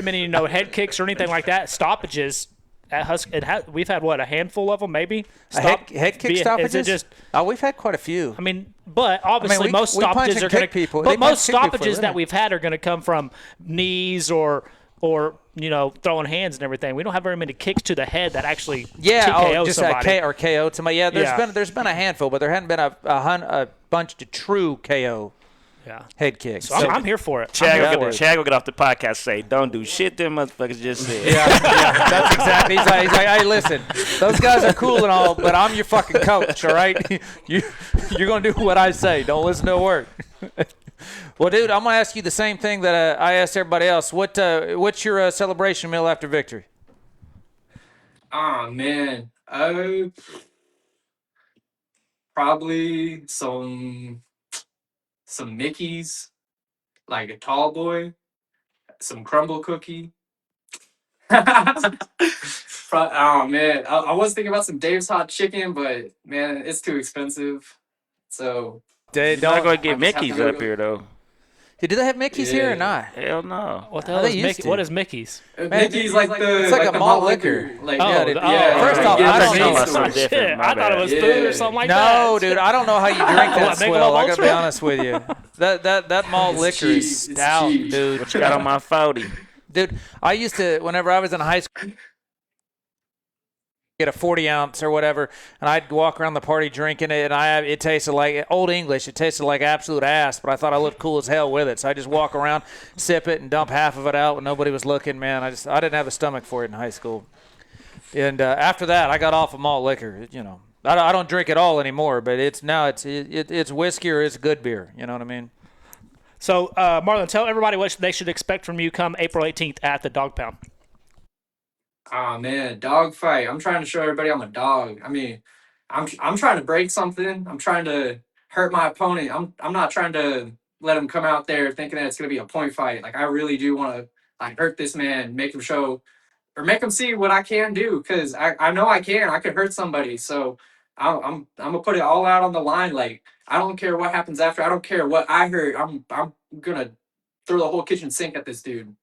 many head kicks or anything like that. Stoppages at Husky. We've had a handful of them, maybe. Head kick stoppages? Is it just? Oh, we've had quite a few. I mean, but obviously most we punch stoppages and are going kick people. But They most punch and kick people stoppages for that living. we've had are going to come from knees or throwing hands and everything. We don't have very many kicks to the head that actually TKO just somebody. or KO somebody. Yeah, there's been a handful, but there hadn't been a bunch of true KO. Yeah. Head kicks. So I'm here for it. Chad will get off the podcast and say, "Don't do shit them motherfuckers just said." Yeah, that's exactly. He's like, "Hey, listen, those guys are cool and all, but I'm your fucking coach, all right? You're going to do what I say. Don't listen to a word." Well, dude, I'm going to ask you the same thing that I asked everybody else. What's your celebration meal after victory? Oh, man. Probably some Mickey's, like a tall boy, some crumble cookie. Oh man, I was thinking about some Dave's hot chicken, but man, it's too expensive. So Don't go get Mickey's up here though. Do they have Mickey's here or not? Hell no. What the Oh, hell they is used Mickey? to. What is Mickey's? Mickey's like the It's like a the malt liquor. Like, Oh, Yeah, dude. yeah. First off, yeah, I don't yeah, know. yeah. Something Shit, different. My I thought it bad. was food or something like that. No, dude, I don't know how you drink that What, Michelob swill. I gotta Ultra? be honest with you. That malt It's liquor cheap. is It's stout, cheap. dude. What you got on my 40? Dude, I used to, whenever I was in high school, get a 40 ounce or whatever, and I'd walk around the party drinking it, and it tasted like Old English. It tasted like absolute ass, but I thought I looked cool as hell with it. So I just walk around, sip it, and dump half of it out when nobody was looking. Man, I didn't have the stomach for it in high school. And after that, I got off of malt liquor. You know, I don't drink it all anymore, but it's whiskey or it's good beer. You know what I mean? So, Marlon, tell everybody what they should expect from you come April 18th at the Dog Pound. Oh man, dog fight. I'm trying to show everybody I'm a dog. I mean, I'm trying to break something. I'm trying to hurt my opponent. I'm not trying to let him come out there thinking that it's gonna be a point fight. Like I really do want to like hurt this man, make him show or make him see what I can do. Cause I know I can. I could hurt somebody. So I'm gonna put it all out on the line. Like I don't care what happens after. I don't care what I hurt. I'm gonna throw the whole kitchen sink at this dude.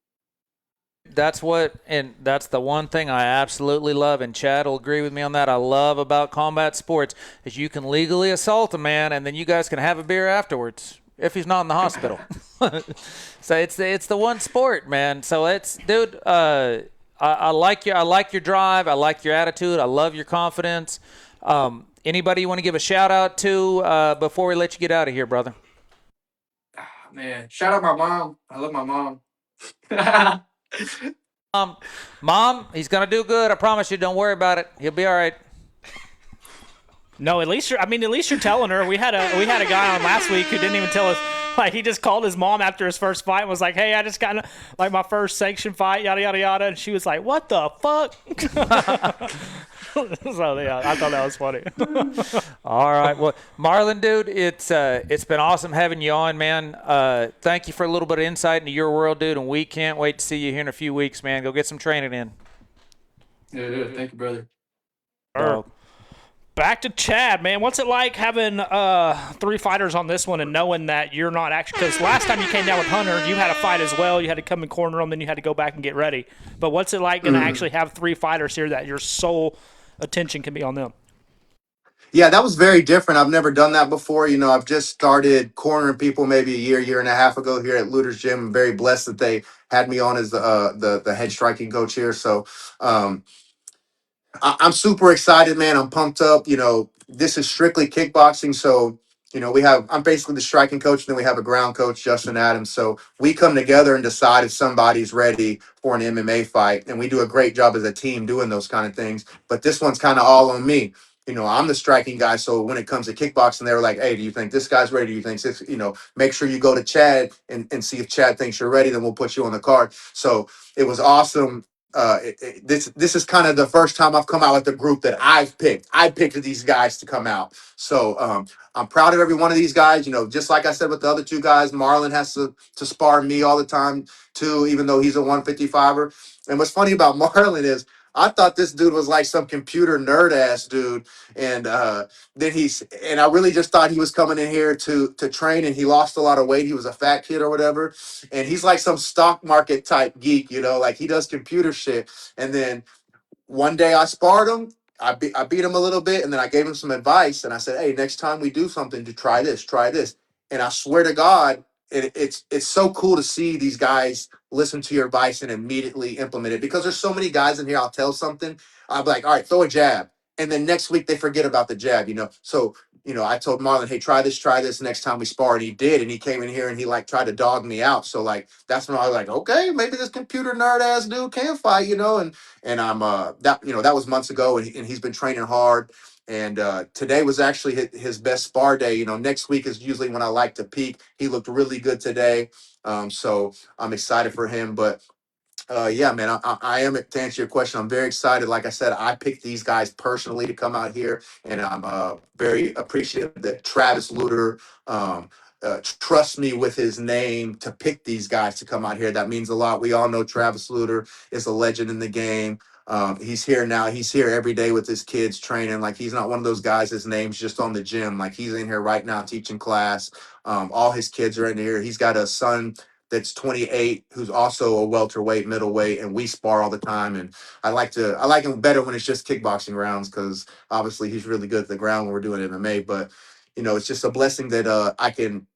That's the one thing I absolutely love, and Chad will agree with me on that. I love about combat sports is you can legally assault a man, and then you guys can have a beer afterwards if he's not in the hospital. So it's the one sport, man. So dude. I like your drive. I like your attitude. I love your confidence. Anybody you want to give a shout out to before we let you get out of here, brother? Man, shout out my mom. I love my mom. Mom, he's gonna do good. I promise you. Don't worry about it. He'll be all right. No, at least you're telling her. We had a guy on last week who didn't even tell us. Like he just called his mom after his first fight and was like, "Hey, I just got like my first sanctioned fight, yada yada yada," and she was like, "What the fuck?" So yeah, I thought that was funny. All right, well, Marlon, dude, it's been awesome having you on, man. Thank you for a little bit of insight into your world, dude, and we can't wait to see you here in a few weeks, man. Go get some training in. Yeah, thank you, brother. Dog. Back to Chad, man. What's it like having 3 fighters on this one and knowing that you're not actually – because last time you came down with Hunter, you had a fight as well. You had to come and corner him, then you had to go back and get ready. But what's it like going to actually have 3 fighters here that your sole attention can be on them? Yeah, that was very different. I've never done that before. You know, I've just started cornering people maybe a year and a half ago here at Luter's Gym. I'm very blessed that they had me on as the head striking coach here. So I'm super excited, man. I'm pumped up. You know, this is strictly kickboxing. So, you know, I'm basically the striking coach, and then we have a ground coach, Justin Adams. So we come together and decide if somebody's ready for an MMA fight. And we do a great job as a team doing those kind of things. But this one's kind of all on me. You know, I'm the striking guy. So when it comes to kickboxing, they were like, "Hey, do you think this guy's ready? Do you think this, make sure you go to Chad and see if Chad thinks you're ready, then we'll put you on the card." So it was awesome. This is kind of the first time I've come out with the group that I've picked. I picked these guys to come out. So I'm proud of every one of these guys. You know, just like I said with the other 2 guys, Marlon has to spar me all the time too, even though he's a 155er. And what's funny about Marlon is I thought this dude was like some computer nerd ass dude. And and I really just thought he was coming in here to train, and he lost a lot of weight. He was a fat kid or whatever. And he's like some stock market type geek, like he does computer shit. And then one day I sparred him. I beat him a little bit, and then I gave him some advice. And I said, "Hey, next time we do something, to try this, try this." And I swear to God, it's so cool to see these guys listen to your advice and immediately implement it. Because there's so many guys in here. I'll tell something, I'll be like, "All right, throw a jab," and then next week they forget about the jab. So I told Marlon, "Hey, try this next time we spar," and he did. And he came in here and he like tried to dog me out. So like that's when I was like, okay, maybe this computer nerd ass dude can fight, and I'm that was months ago, and he's been training hard. And today was actually his best spar day. Next week is usually when I like to peak. He looked really good today, so I'm excited for him. But yeah, man, I am, to answer your question, I'm very excited. Like I said, I picked these guys personally to come out here, and I'm very appreciative that Travis Luter trusts me with his name to pick these guys to come out here. That means a lot. We all know Travis Luter is a legend in the game. He's here now. He's here every day with his kids training. Like he's not one of those guys. His name's just on the gym. Like he's in here right now teaching class. All his kids are in here. He's got a son that's 28 who's also a welterweight, middleweight, and we spar all the time. And I like him better when it's just kickboxing rounds because obviously he's really good at the ground when we're doing MMA. But it's just a blessing that I can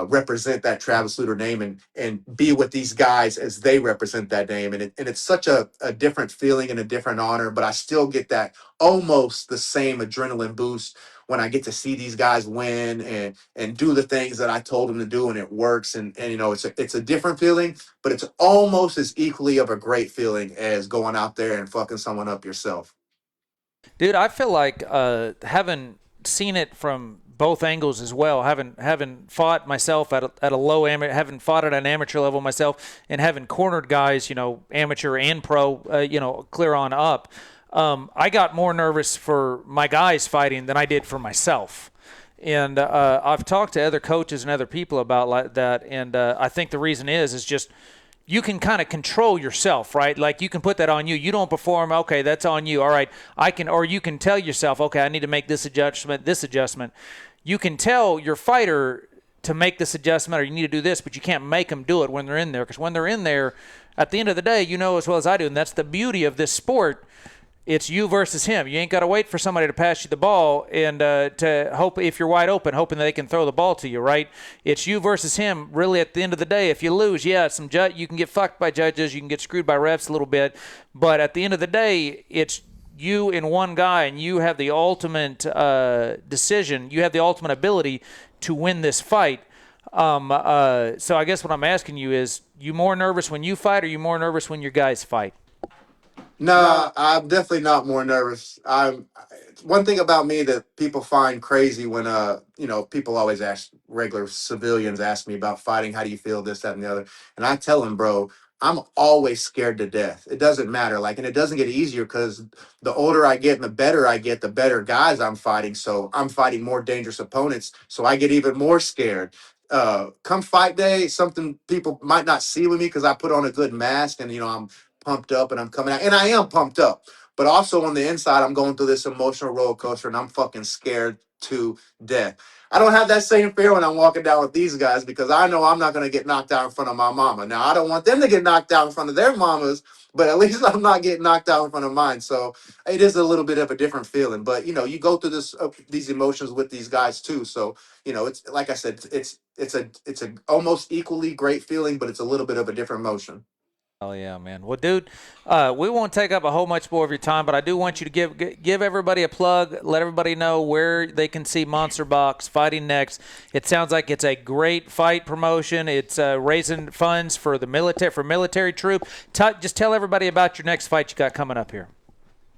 represent that Travis Luter name and be with these guys as they represent that name. And it's such a different feeling and a different honor, but I still get that almost the same adrenaline boost when I get to see these guys win and do the things that I told them to do and it works. And it's a different feeling, but it's almost as equally of a great feeling as going out there and fucking someone up yourself. Dude, I feel like having seen it from both angles as well, having fought myself at a low amateur, having fought at an amateur level myself, and having cornered guys, amateur and pro, clear on up. I got more nervous for my guys fighting than I did for myself. And I've talked to other coaches and other people about that, and I think the reason is just you can kind of control yourself, right? Like you can put that on you. You don't perform, okay, that's on you. All right, or you can tell yourself, okay, I need to make this adjustment. You can tell your fighter to make this adjustment or you need to do this, but you can't make them do it when they're in there. Because when they're in there, at the end of the day, you know as well as I do, and that's the beauty of this sport, it's you versus him. You ain't got to wait for somebody to pass you the ball and to hope if you're wide open, hoping that they can throw the ball to you, right? It's you versus him. Really, at the end of the day, if you lose, you can get fucked by judges, you can get screwed by refs a little bit, but at the end of the day, it's you and one guy, and you have the ultimate decision. You have the ultimate ability to win this fight. So I guess what I'm asking you is, you more nervous when you fight, or you more nervous when your guys fight? No, I'm definitely not more nervous. One thing about me that people find crazy when people always ask, regular civilians ask me about fighting, how do you feel, this, that, and the other, and I tell them, bro, I'm always scared to death. It doesn't matter, and it doesn't get easier because the older I get and the better I get, the better guys I'm fighting. So I'm fighting more dangerous opponents, so I get even more scared. Come fight day, something people might not see with me because I put on a good mask and I'm pumped up and I'm coming out, and I am pumped up, but also on the inside I'm going through this emotional roller coaster and I'm fucking scared to death. I don't have that same fear when I'm walking down with these guys because I know I'm not going to get knocked out in front of my mama. Now I don't want them to get knocked out in front of their mamas, but at least I'm not getting knocked out in front of mine. So it is a little bit of a different feeling, but you go through these emotions with these guys too. So it's like I said, it's a almost equally great feeling, but it's a little bit of a different emotion. Oh yeah, man. Well, dude, we won't take up a whole much more of your time, but I do want you to give everybody a plug. Let everybody know where they can see Monster Box fighting next. It sounds like it's a great fight promotion. It's raising funds for the military troop. Just tell everybody about your next fight you got coming up here.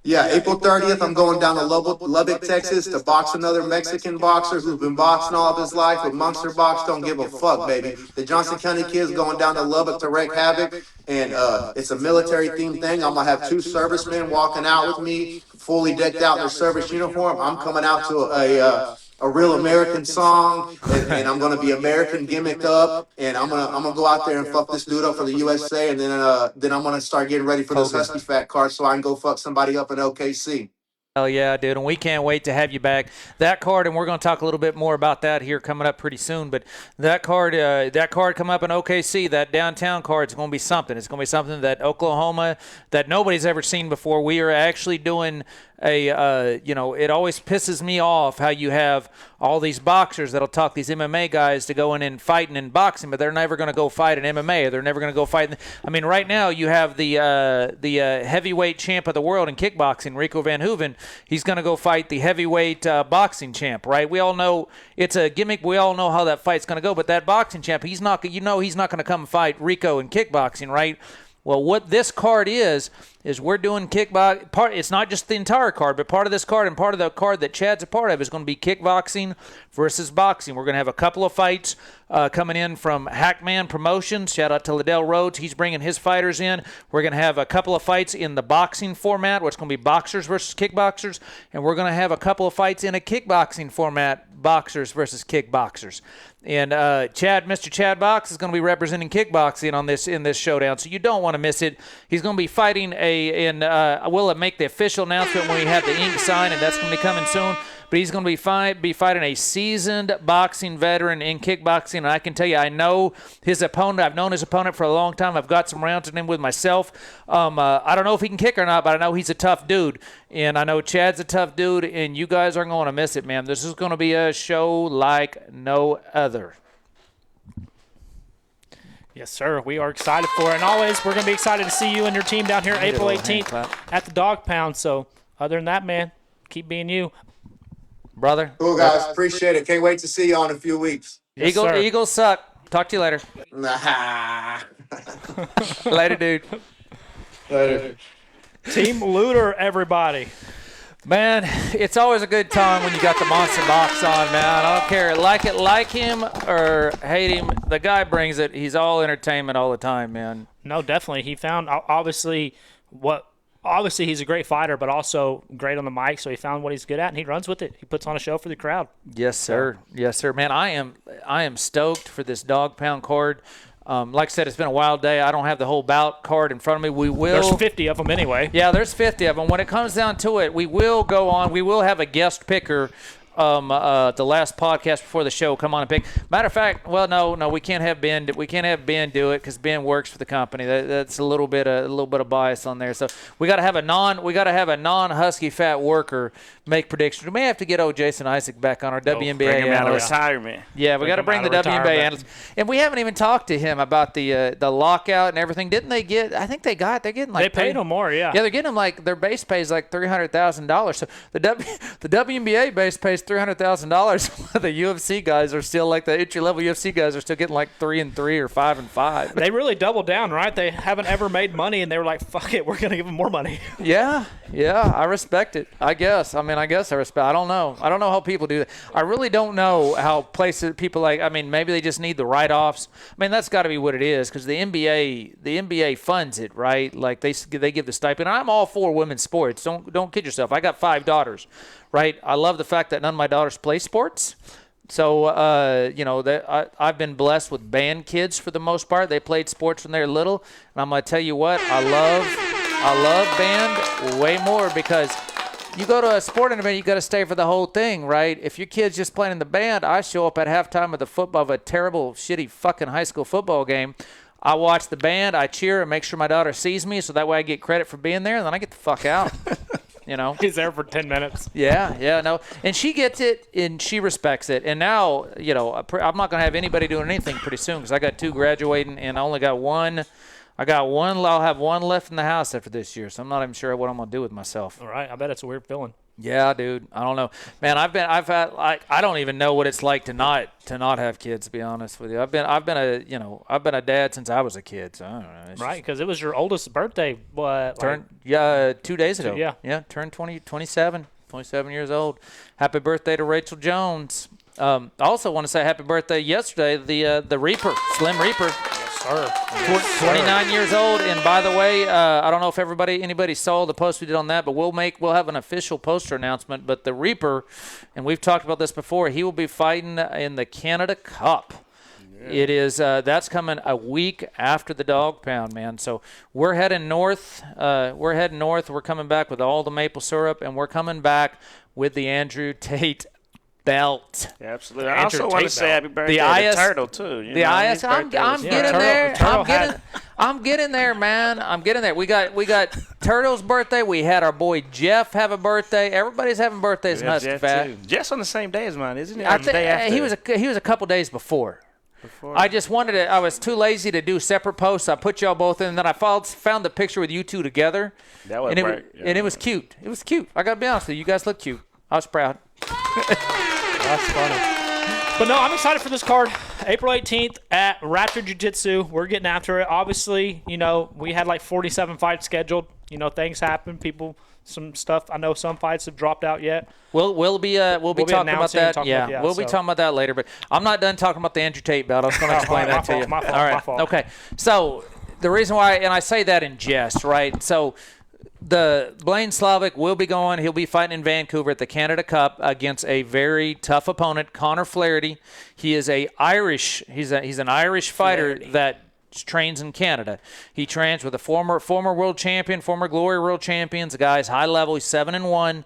Yeah, April 30th, I'm going down to Lubbock, Texas to box another Mexican boxer who's been boxing all of his life. But Monster Box don't give a fuck, baby. The Johnson County Kid's going down to Lubbock to wreak havoc. And it's a military-themed thing. I'm going to have 2 servicemen walking out with me, fully decked out in their service uniform. I'm coming out to a real American song, and I'm gonna be American gimmicked up, and I'm gonna go out there and fuck this dude up for the USA, and then I'm gonna start getting ready for this Husky Fat card so I can go fuck somebody up in OKC. Hell yeah, dude, and we can't wait to have you back. That card, and we're going to talk a little bit more about that here coming up pretty soon, but that card coming up in OKC, that downtown card, is going to be something. It's going to be something that Oklahoma, that nobody's ever seen before. We are actually doing it always pisses me off how you have all these boxers that'll talk these MMA guys to go in and fighting in boxing, but they're never going to go fight in MMA, or they're never going to go fight. Right now you have the heavyweight champ of the world in kickboxing, Rico Van Hooven. He's going to go fight the heavyweight boxing champ, right? We all know it's a gimmick. We all know how that fight's going to go, but that boxing champ, he's not going to come fight Rico in kickboxing, right? Well, what this card is we're doing kickboxing. It's not just the entire card, but part of this card and part of the card that Chad's a part of is going to be kickboxing versus boxing. We're going to have a couple of fights coming in from Hackman Promotions. Shout out to Liddell Rhodes. He's bringing his fighters in. We're going to have a couple of fights in the boxing format, where it's going to be boxers versus kickboxers. And we're going to have a couple of fights in a kickboxing format, boxers versus kickboxers. And Mr. Chad Box is going to be representing kickboxing in this showdown, so you don't want to miss it. He's going to be fighting a and we'll make the official announcement when we have the ink signed, and that's going to be coming soon. But he's going to be fighting a seasoned boxing veteran in kickboxing, and I can tell you, I know his opponent. I've known his opponent for a long time. I've got some rounds with him with myself. I don't know if he can kick or not, but I know he's a tough dude, and I know Chad's a tough dude, and you guys aren't going to miss it, man. This is going to be a show like no other. Yes, sir. We are excited for it. And always, we're going to be excited to see you and your team down here April 18th at the Dog Pound. So, other than that, man, keep being you. Brother. Cool, guys. Appreciate it. Can't wait to see y'all in a few weeks. Yes, sir. Eagles suck. Talk to you later. Nah. Later, dude. Later. Team Looter, everybody. Man, it's always a good time when you got the monster box on, man. I don't care. Like him or hate him, the guy brings it. He's all entertainment all the time, man. No, definitely. He found, obviously, he's a great fighter, but also great on the mic, so he found what he's good at, and he runs with it. He puts on a show for the crowd. Yes, sir. Yes, sir. Man, I am stoked for this Dog Pound card. Like I said, it's been a wild day. I don't have the whole bout card in front of me. We will. There's 50 of them anyway. Yeah, there's 50 of them. When it comes down to it, we will go on. We will have a guest picker. The last podcast before the show, come on and pick. Matter of fact, well, no, we can't have Ben. We can't have Ben do it because Ben works for the company. That's a little bit of bias on there. So we got to have a non-Husky Fat worker make predictions. We may have to get old Jason Isaac back on our WNBA Bring him out of analyst. retirement. Yeah, we got to bring the WNBA analyst. And we haven't even talked to him about the lockout and everything. Didn't they get? I think they're getting like. They paid him more, yeah. Yeah, they're getting him like their base pay is like $300,000. So the WNBA base pays $300,000. The UFC guys are still like the entry level UFC guys are still getting like 3-3 or 5-5. They really doubled down, right? They haven't ever made money, and they were like, "Fuck it, we're gonna give them more money." Yeah, I respect it. I guess I respect. I don't know how people do that. I really don't know how people like. I mean, maybe they just need the write-offs. I mean, that's got to be what it is because the NBA funds it, right? Like they give the stipend. I'm all for women's sports. Don't kid yourself. I got 5 daughters. Right, I love the fact that none of my daughters play sports. So, I've been blessed with band kids for the most part. They played sports when they were little, and I'm gonna tell you what, I love band way more because you go to a sporting event, you got to stay for the whole thing, right? If your kid's just playing in the band, I show up at halftime of a terrible, shitty fucking high school football game. I watch the band, I cheer, and make sure my daughter sees me, so that way I get credit for being there, and then I get the fuck out. You know, he's there for 10 minutes. Yeah, no, and she gets it and she respects it. And now, I'm not gonna have anybody doing anything pretty soon because I got 2 graduating and I only got 1. I'll have 1 left in the house after this year, so I'm not even sure what I'm gonna do with myself. All right, I bet it's a weird feeling. Yeah, dude. I don't know, man. I don't even know what it's like to not have kids. To be honest with you, I've been a dad since I was a kid. So I don't know. Right, because it was your oldest birthday. What? 2 days ago. Yeah. Turned 27 years old. Happy birthday to Rachel Jones. I also want to say happy birthday yesterday, the Reaper, Slim Reaper. Sir. 29 years old, and by the way, I don't know if anybody saw the post we did on that, but we'll have an official poster announcement. But the Reaper, and we've talked about this before, he will be fighting in the Canada Cup. Yeah. It is that's coming a week after the Dog Pound, man. So we're heading north. We're coming back with all the maple syrup, and we're coming back with the Andrew Tate belt. Yeah, absolutely. I also want to say happy birthday to Turtle too. I'm getting there. I'm getting there, man. I'm getting there. We got Turtle's birthday. We had our boy Jeff have a birthday. Everybody's having birthdays in Husky Fat. Jeff's on the same day as mine, isn't he? I think he was a couple days before. I just wanted to. I was too lazy to do separate posts. I put y'all both in, and then I found the picture with you two together. That was and it was cute. It was cute. I got to be honest with you. You guys look cute. I was proud. That's funny. But no, I'm excited for this card. April 18th at Raptor Jiu-Jitsu. We're getting after it. Obviously, we had like 47 fights scheduled. Things happen. Some stuff. I know some fights have dropped out yet. We'll be talking about that. We'll be talking about that later. But I'm not done talking about the Andrew Tate belt. I was going to explain that to you. My fault. All right. My fault. Okay. So the reason why, and I say that in jest, right? So the Blaine Slavic will be going. He'll be fighting in Vancouver at the Canada Cup against a very tough opponent, Connor Flaherty. He is He's an Irish fighter that trains in Canada. He trains with a former world champion, former Glory world champions. The guy's high level. He's 7-1.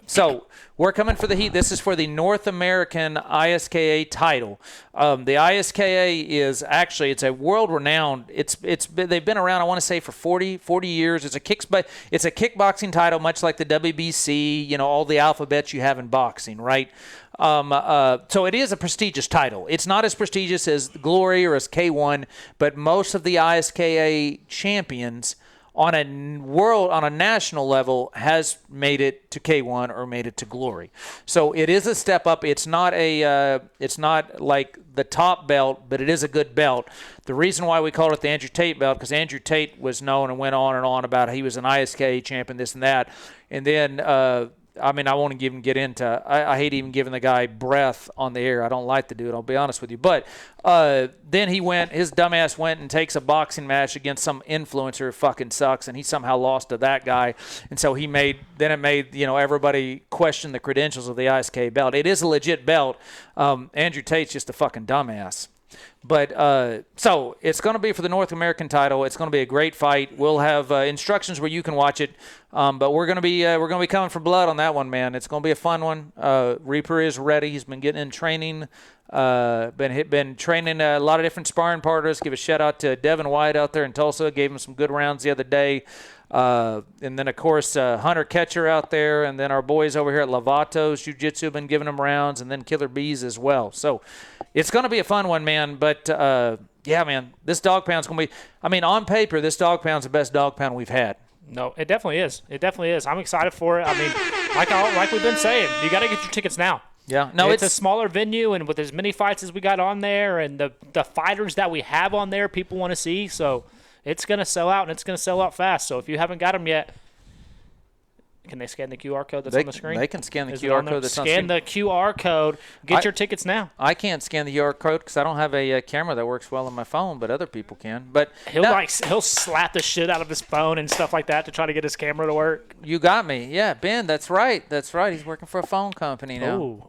So we're coming for the heat. This is for the North American ISKA title. The ISKA is actually, it's a world-renowned. They've been around, I want to say, for 40 years. It's a kickboxing title, much like the WBC. All the alphabets you have in boxing, right? So it is a prestigious title. It's not as prestigious as Glory or as K1, but most of the ISKA champions on a national level has made it to K1 or made it to Glory. So it is a step up. It's not like the top belt, but it is a good belt. The reason why we called it the Andrew Tate belt, because Andrew Tate was known and went on and on about how he was an ISKA champion, this and that. And then I won't even get into. I hate even giving the guy breath on the air. I don't like the dude. I'll be honest with you. But then his dumbass went and takes a boxing match against some influencer who fucking sucks, and he somehow lost to that guy. And so it made everybody question the credentials of the ISK belt. It is a legit belt. Andrew Tate's just a fucking dumbass. But so it's going to be for the North American title. It's going to be a great fight. We'll have instructions where you can watch it. But we're going to be coming for blood on that one, man. It's going to be a fun one. Reaper is ready. He's been getting in training. Been training a lot of different sparring partners. Give a shout out to Devin White out there in Tulsa. Gave him some good rounds the other day. And then, of course, Hunter Catcher out there, and then our boys over here at Lovato's Jiu-Jitsu have been giving them rounds, and then Killer Bees as well. So it's going to be a fun one, man. But, yeah, man, this dog pound's going to be – on paper, this dog pound's the best dog pound we've had. No, it definitely is. It definitely is. I'm excited for it. Like we've been saying, you got to get your tickets now. Yeah, no, it's a smaller venue, and with as many fights as we got on there, and the fighters that we have on there, people want to see. So it's going to sell out, and it's going to sell out fast. So if you haven't got them yet, can they scan the QR code that's on the screen? They can scan the QR code that's on the screen. Scan the QR code. Get your tickets now. I can't scan the QR code because I don't have a camera that works well on my phone, but other people can. But he'll slap the shit out of his phone and stuff like that to try to get his camera to work. You got me. Yeah, Ben, that's right. He's working for a phone company now. Ooh,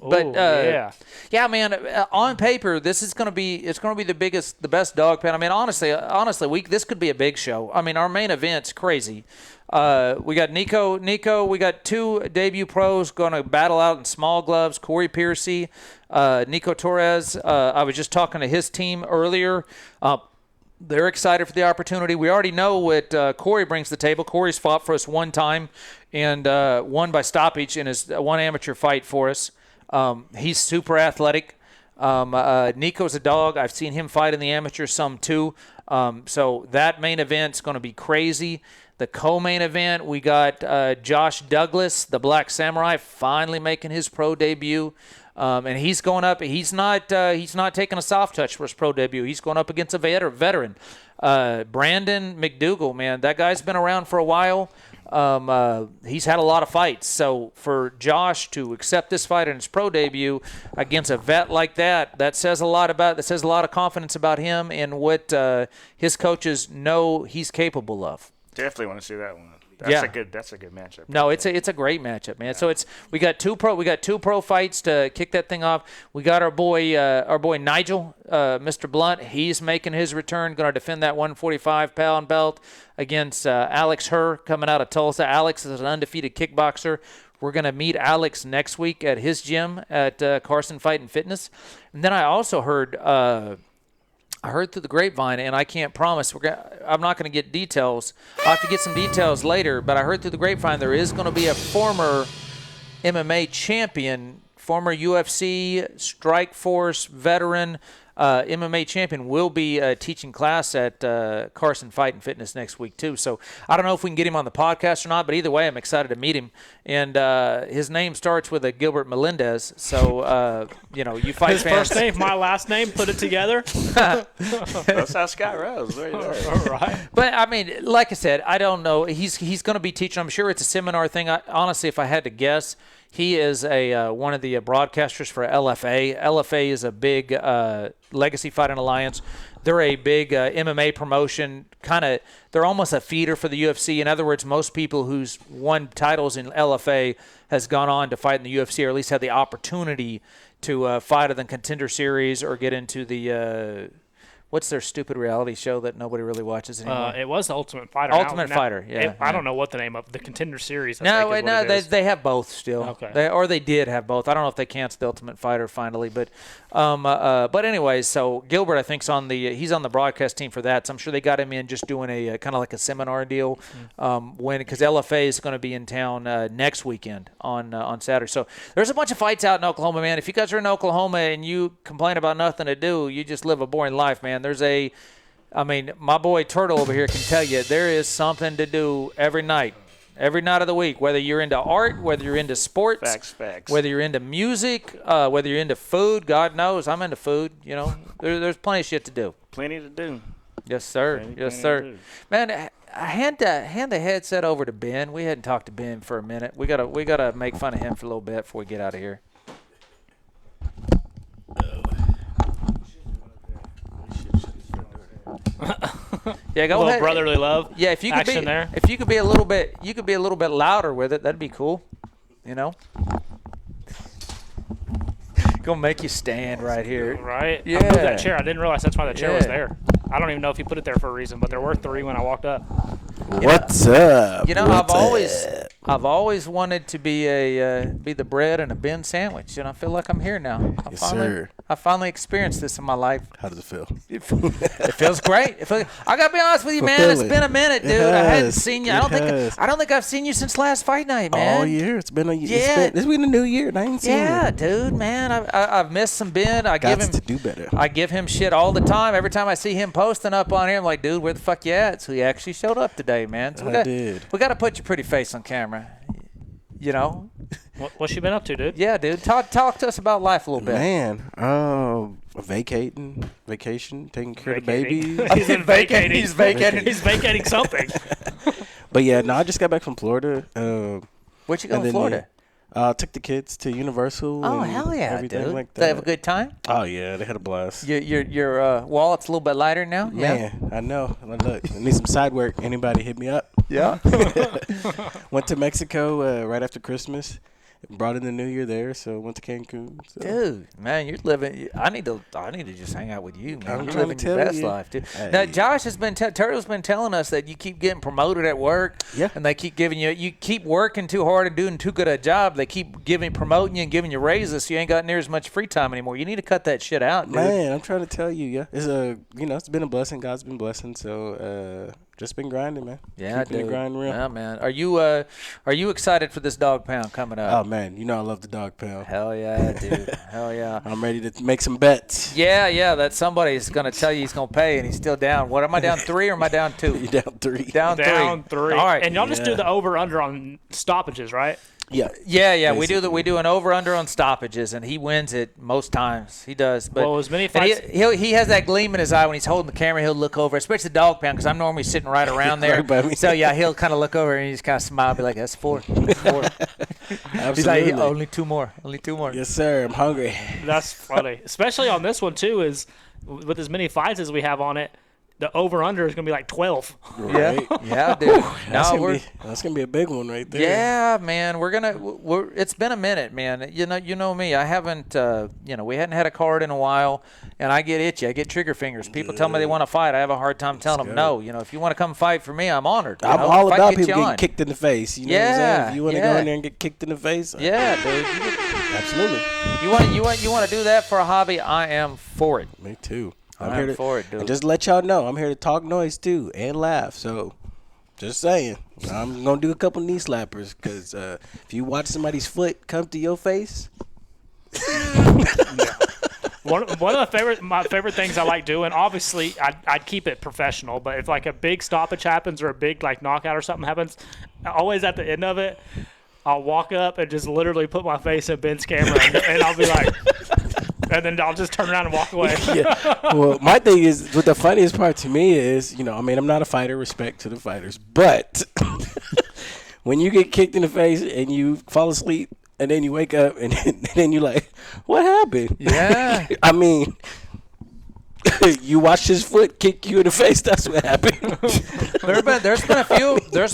yeah, man. On paper, this is going to be the best dog pound. Honestly, this could be a big show. Our main event's crazy. We got Nico. We got two debut pros going to battle out in small gloves. Corey Piercy, Nico Torres. I was just talking to his team earlier. They're excited for the opportunity. We already know what Corey brings to the table. Corey's fought for us one time and won by stoppage in his one amateur fight for us. He's super athletic. Nico's a dog. I've seen him fight in the amateur some too. So that main event's going to be crazy. The co-main event, we got Josh Douglas, the Black Samurai, finally making his pro debut. And he's going up. He's not taking a soft touch for his pro debut. He's going up against a veteran. Brandon McDougal, man, that guy's been around for a while. He's had a lot of fights. So for Josh to accept this fight in his pro debut against a vet like that says a lot of confidence about him and what his coaches know he's capable of. Definitely want to see that one. That's a good matchup. No, it's a great matchup, man. Yeah. So we got two pro fights to kick that thing off. We got our boy Nigel, Mr. Blunt. He's making his return, going to defend that 145-pound belt against Alex Herr coming out of Tulsa. Alex is an undefeated kickboxer. We're going to meet Alex next week at his gym at Carson Fight and Fitness. And then I also heard through the grapevine, and I can't promise. I'm not going to get details. I'll have to get some details later, but I heard through the grapevine there is going to be a former MMA champion, former UFC, Strikeforce veteran, MMA champion will be teaching class at Carson Fight and Fitness next week too. So I don't know if we can get him on the podcast or not, but either way, I'm excited to meet him. And his name starts with a Gilbert Melendez. So you fight his fans. First name, my last name, put it together. That's how Scott Rose. All right. But like I said, I don't know. He's going to be teaching. I'm sure it's a seminar thing. Honestly, if I had to guess, he is one of the broadcasters for LFA. LFA is a big Legacy Fighting Alliance. They're a big MMA promotion. They're almost a feeder for the UFC. In other words, most people who's won titles in LFA has gone on to fight in the UFC, or at least had the opportunity to fight in the Contender Series or get into the what's their stupid reality show that nobody really watches anymore? It was the Ultimate Fighter. Ultimate Fighter, yeah, I yeah. don't know what the name of the Contender Series. They have both still. Okay. They did have both. I don't know if they canceled the Ultimate Fighter finally, but anyways, so Gilbert I think's he's on the broadcast team for that. So I'm sure they got him in just doing a kind of like a seminar deal because LFA is going to be in town next weekend on Saturday. So there's a bunch of fights out in Oklahoma, man. If you guys are in Oklahoma and you complain about nothing to do, you just live a boring life, man. My boy Turtle over here can tell you there is something to do every night of the week, whether you're into art, whether you're into sports, Facts. whether you're into music, whether you're into food. God knows I'm into food. There's plenty of shit to do. Plenty to do. Yes, sir. Plenty to do. Man, I hand the headset over to Ben. We hadn't talked to Ben for a minute. We gotta make fun of him for a little bit before we get out of here. Yeah, go a little ahead. brotherly love. Yeah, if you could action there. if you could be a little bit louder with it, that'd be cool. Gonna make you stand right here. Right? Yeah. I moved that chair. I didn't realize that's why that chair was Yeah. there. I don't even know if he put it there for a reason, but there were 3 when I walked up. What's up? I've always wanted to be the bread and a Ben sandwich, and I feel like I'm here now. Yes, sir. I finally experienced this in my life. How does it feel? It feels great. I gotta be honest with you, man. It's been a minute, dude. I hadn't seen you. I don't think I've seen you since last fight night, man. All year. It's been a year. Yeah. It's been a new year, and I ain't seen Yeah, you. dude, man. I've missed some Ben. I Got give him to do better. I give him shit all the time. Every time I see him posting up on here, I'm like, dude, where the fuck you at? So he actually showed up today, man. So I did. We got to put your pretty face on camera. What's she been up to, dude? Yeah, dude. Talk to us about life a little bit. Man, vacation, taking care of the Vacating. baby. He's vacating. He's vacating. He's vacating something. But yeah, no, I just got back from Florida. Where'd you go and in then, Florida? Took the kids to Universal. Oh, and hell yeah, everything dude. like that. They have a good time? Oh yeah, they had a blast. Your wallet's a little bit lighter now? Man, I know. Look, I need some side work. Anybody hit me up? Yeah. Went to Mexico right after Christmas. Brought in the new year there, so went to Cancun. So. Dude, man, you're living. I need to just hang out with you, man. I'm You're trying to living your tell best you. life, dude. Hey. Now, Josh has been Turtle's been telling us that you keep getting promoted at work. Yeah. And they keep giving you keep working too hard and doing too good a job. They keep promoting you and giving you raises, so you ain't got near as much free time anymore. You need to cut that shit out, dude. Man, I'm trying to tell you, yeah. It's it's been a blessing. God's been blessing. So just been grinding, man. Yeah, Keeping dude. the grind real. Yeah, man. Are you excited for this dog pound coming up? Oh man, I love the dog pound. Hell yeah, dude. Hell yeah. I'm ready to make some bets. Yeah, that somebody's gonna tell you he's gonna pay and he's still down. What am I down 3 or am I down 2? You down 3. Down 3. Down 3. All right. And y'all just do the over/under on stoppages, right? Yeah. Yeah. Basically. We do an over/under on stoppages, and he wins it most times. He does. But Well, as many and fights- he has that gleam in his eye when he's holding the camera. He'll look over, especially the dog pound, because I'm normally sitting right around there. Right by me. So yeah, he'll kind of look over and he just kind of smile, be like, "That's 4." That's 4. Absolutely. He's like, "Only 2 more. Only 2 more." Yes, sir. I'm hungry. That's funny. Especially on this one, too, is with as many fights as we have on it, the over/under is going to be like 12. Yeah, yeah, dude. That's gonna be a big one right there. Yeah, man, we're it's been a minute, man. You know me. I haven't we hadn't had a card in a while, and I get itchy. I get trigger fingers. People tell me they want to fight. I have a hard time telling them no. If you want to come fight for me, I'm honored. I'm know? all If I about can get people you getting on. kicked in the face. You know what I'm Yeah, saying? If you want to yeah. go in there and get kicked in the face, Yeah, dude. absolutely. You want to do that for a hobby? I am for it. Me too. I'm I'm here to for it, dude. and just to let y'all know, I'm here to talk noise too and laugh. So, just saying, I'm gonna do a couple knee slappers because if you watch somebody's foot come to your face, One of my favorite things I like doing, obviously, I'd keep it professional, but if like a big stoppage happens or a big like knockout or something happens, always at the end of it, I'll walk up and just literally put my face in Ben's camera and I'll be like, and then I'll just turn around and walk away. yeah. Well, my thing is, what the funniest part to me is, I'm not a fighter. Respect to the fighters, but when you get kicked in the face and you fall asleep and then you wake up and then you're like, what happened? Yeah. I mean, you watched his foot kick you in the face. That's what happened. There's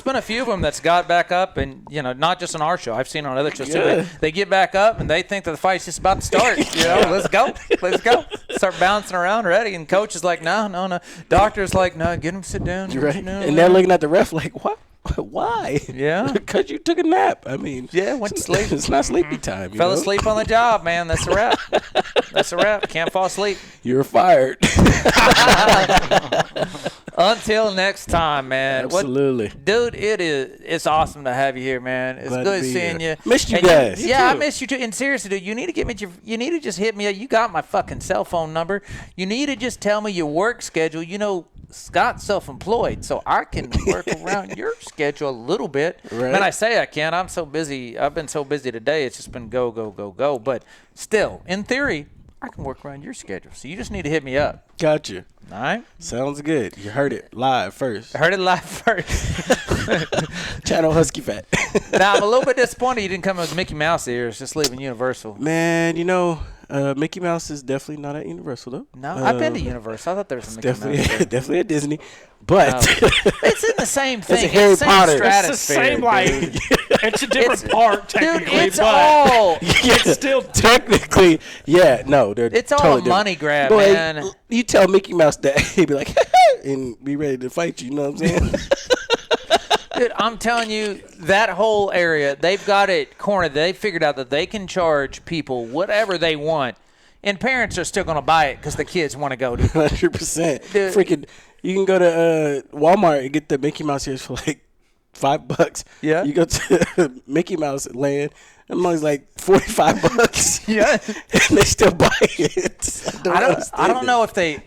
been a few of them that's got back up, and not just on our show. I've seen it on other shows Yeah. too. They get back up and they think that the fight's just about to start. Let's go. Start bouncing around, ready. And coach is like, no. Doctor's like, no, get him sit down. Right. Sit down. And they're looking at the ref like, what? Why? Yeah. Because you took a nap. I mean, Went to sleep. It's not sleepy time. Fell asleep on the job, man. That's a wrap. Can't fall asleep. You're fired. Until next time, man. Absolutely. Dude, it's awesome to have you here, man. It's Glad to good be seeing here. you. Missed you And guys. Yeah, I too. miss you too. And seriously, dude, you need to just hit me up. You got my fucking cell phone number. You need to just tell me your work schedule. Scott's self-employed, so I can work around your schedule a little bit. Right. Man, I say I can. I'm so busy. I've been so busy today. It's just been go. But still, in theory, I can work around your schedule. So you just need to hit me up. Gotcha. All right? Sounds good. You heard it live first. I heard it live first. Channel Husky Fat. Now, I'm a little bit disappointed you didn't come with Mickey Mouse ears, just leaving Universal. Man, Mickey Mouse is definitely not at Universal though. No, I've been to Universal. I thought there was some Mickey Definitely, Mouse there. definitely at Disney, but It's in the same thing. a Harry It's the same Potter. It's the It's the stratosphere, same, like, dude. it's a different part, Dude, technically, it's but all it's still- technically, yeah, no, they're It's all totally a money grab, Boy, man. You tell Mickey Mouse that, he'd be like, and be ready to fight you. You know what I'm saying? Dude, I'm telling you, that whole area, they've got it cornered. They figured out that they can charge people whatever they want, and parents are still going to buy it because the kids want to go to. 100%. Dude. Freaking, you can go to Walmart and get the Mickey Mouse ears for like $5. Yeah. You go to Mickey Mouse Land, and it's like $45. Yeah. And they still buy it. I don't know if they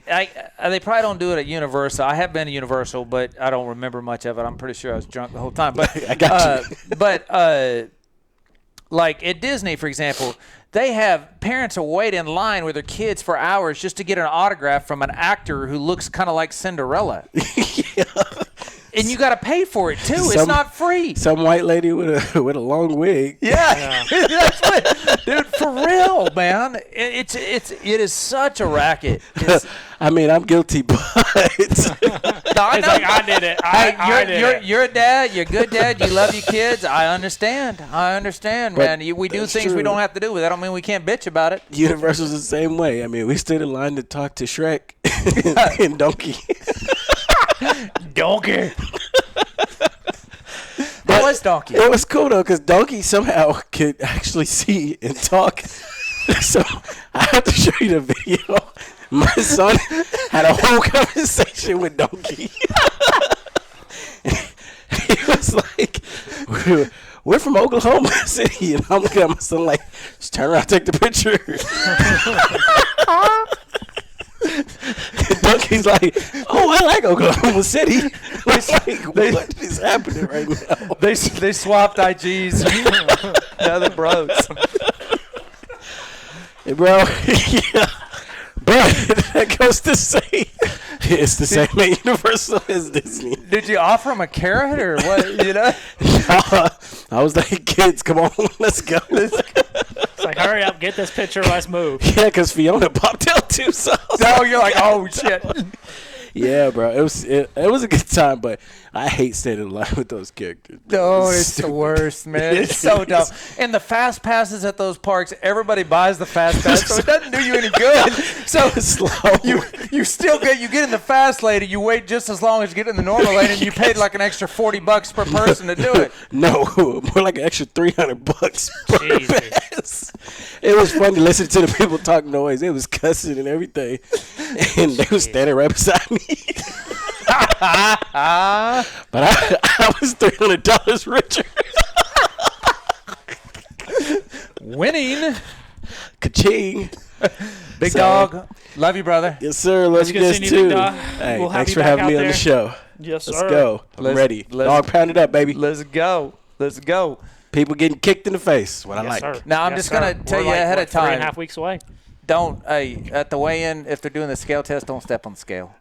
probably don't do it at Universal. I have been to Universal, but I don't remember much of it. I'm pretty sure I was drunk the whole time. But I got you. Like at Disney, for example, they have parents will wait in line with their kids for hours just to get an autograph from an actor who looks kind of like Cinderella. And you got to pay for it too. It's not free. Some white lady with a long wig. Yeah, that's what, dude. For real, man. It is such a racket. I mean, I'm guilty, but it's like, I did it. I did it. You're a dad. You're a good dad. You love your kids. I understand, man. We do that's things we true. don't have to do. But that don't mean we can't bitch about it. Universal's the same way. I mean, we stood in line to talk to Shrek and Donkey. Donkey. How was Donkey? It was cool though, because Donkey somehow could actually see and talk. So I have to show you the video. My son had a whole conversation with Donkey. He was like, we're from Oklahoma City. And I'm looking at my son like, just turn around, take the picture. And Donkey's like, oh, I like Oklahoma City. What is happening right now? They swapped IGs. Now they're bros. Hey, bro, yeah. But that goes to say, it's the same at Universal as Disney. Did you offer him a carrot or what? You know? I was like, kids, come on, let's go. It's like, hurry up, get this picture, let's move. Yeah, because Fiona popped out too. So No, you're like, oh shit. yeah, bro, it was a good time, but I hate standing in line with those characters. No, it's the worst, man. It's so dumb. And the fast passes at those parks, everybody buys the fast pass, so it doesn't do you any good. So Slow. you still get in the fast lane, and you wait just as long as you get in the normal lane, and you paid like an extra $40 per person to do it. No, more like an extra $300 per Jesus. pass. It was fun to listen to the people talk noise. It was cussing and everything, and they was standing right beside me. But I was $300 richer. Winning. Ka-ching. Big So- dog. Love you, brother. Yes, sir. Love It's you good guys seeing you, too. Big Dog. Hey, We'll have thanks you for back having out me on there. the show. Yes, Let's sir. go. I'm ready. Dog pounded up, baby. Let's go. Let's go. People getting kicked in the face. What I Yes, like. sir. Now, I'm Yes, just going sir. to tell We're you like, ahead what, of time. 3.5 weeks away. Don't, at the weigh-in, if they're doing the scale test, don't step on the scale.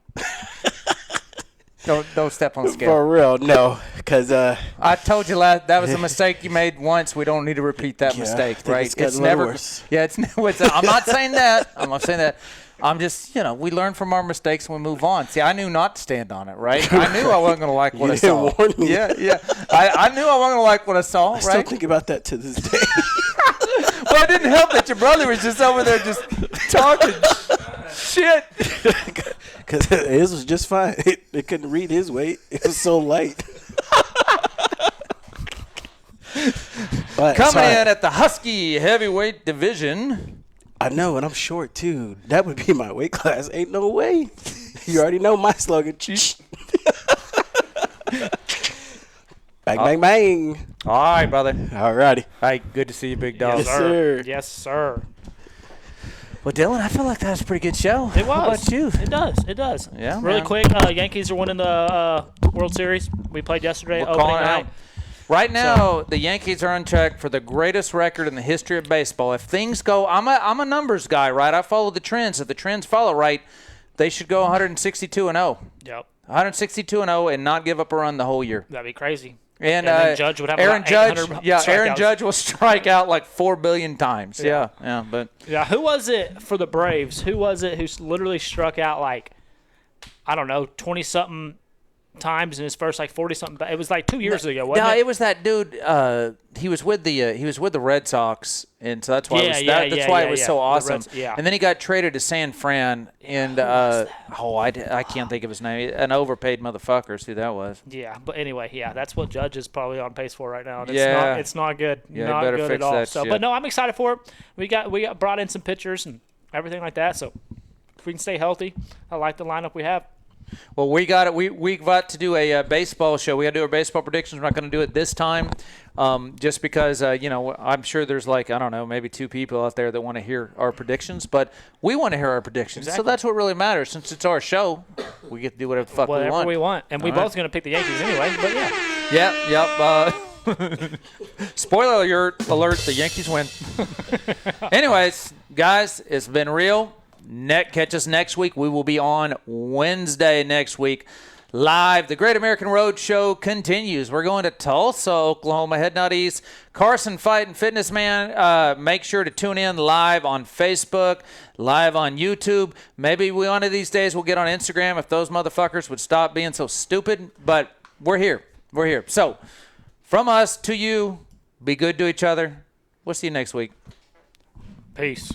Don't step on the scale. For real, no. Because I told you that was a mistake you made once. We don't need to repeat that Yeah, mistake, I think right? it's gotten a little worse. Yeah, I'm not saying that. I'm not saying that. I'm just, we learn from our mistakes and we move on. See, I knew not to stand on it, right? I knew I wasn't going to like what I saw. warn me. Yeah. I knew I wasn't going to like what I saw, I still right? think about that to this day. Well, it didn't help that your brother was just over there just talking shit. Because his was just fine. It couldn't read his weight. It was so light. But Coming sorry. in at the Husky heavyweight division. I know, and I'm short, too. That would be my weight class. Ain't no way. You already know my slogan. Bang, bang, bang. All right, brother. All righty. Hey, good to see you, big dog. Yes, sir. Yes, sir. Well, Dylan, I feel like that was a pretty good show. It was. How about you? It does. It does. Yeah, Really man. quick, Yankees are winning the World Series. We played yesterday. We're Opening calling it night. out. Right now, the Yankees are on track for the greatest record in the history of baseball. If things go, I'm a numbers guy, right? I follow the trends. If the trends follow right, they should go 162-0. Yep. 162-0 and not give up a run the whole year. That'd be crazy. And then Judge would have Aaron about Judge, 800 Aaron strikeouts. Judge will strike out like 4 billion times. Yeah. But Yeah, who was it for the Braves? Who was it who literally struck out like, I don't know, 20-something times in his first like 40-something? It was like 2 years ago, wasn't no, it? it was that dude. He was with the Red Sox, and so that's why it was so The awesome. Reds, yeah. And then he got traded to San Fran, and I can't think of his name. An overpaid motherfucker is who that was. Yeah, but anyway, yeah, that's what Judge is probably on pace for right now. And Yeah. it's not good. Yeah, not better good fix at all. that So, shit. but no, I'm excited for it. We got brought in some pitchers and everything like that. So if we can stay healthy, I like the lineup we have. Well, we got it. We got to do a baseball show. We got to do our baseball predictions. We're not going to do it this time, just because I'm sure there's like, I don't know, maybe 2 people out there that want to hear our predictions, but we want to hear our predictions. So Exactly. that's what really matters. Since it's our show, we get to do whatever the fuck Whatever we want. And we All right. both going to pick the Yankees anyway. But yeah. Yep. Spoiler alert, the Yankees win. Anyways, guys, it's been real. Catch us next week. We will be on Wednesday next week. Live. The Great American Road Show continues. We're going to Tulsa, Oklahoma, heading out east. Carson Fight and Fitness Man. Make sure to tune in live on Facebook, live on YouTube. Maybe one of these days we'll get on Instagram if those motherfuckers would stop being so stupid. But we're here. We're here. So, from us to you, be good to each other. We'll see you next week. Peace.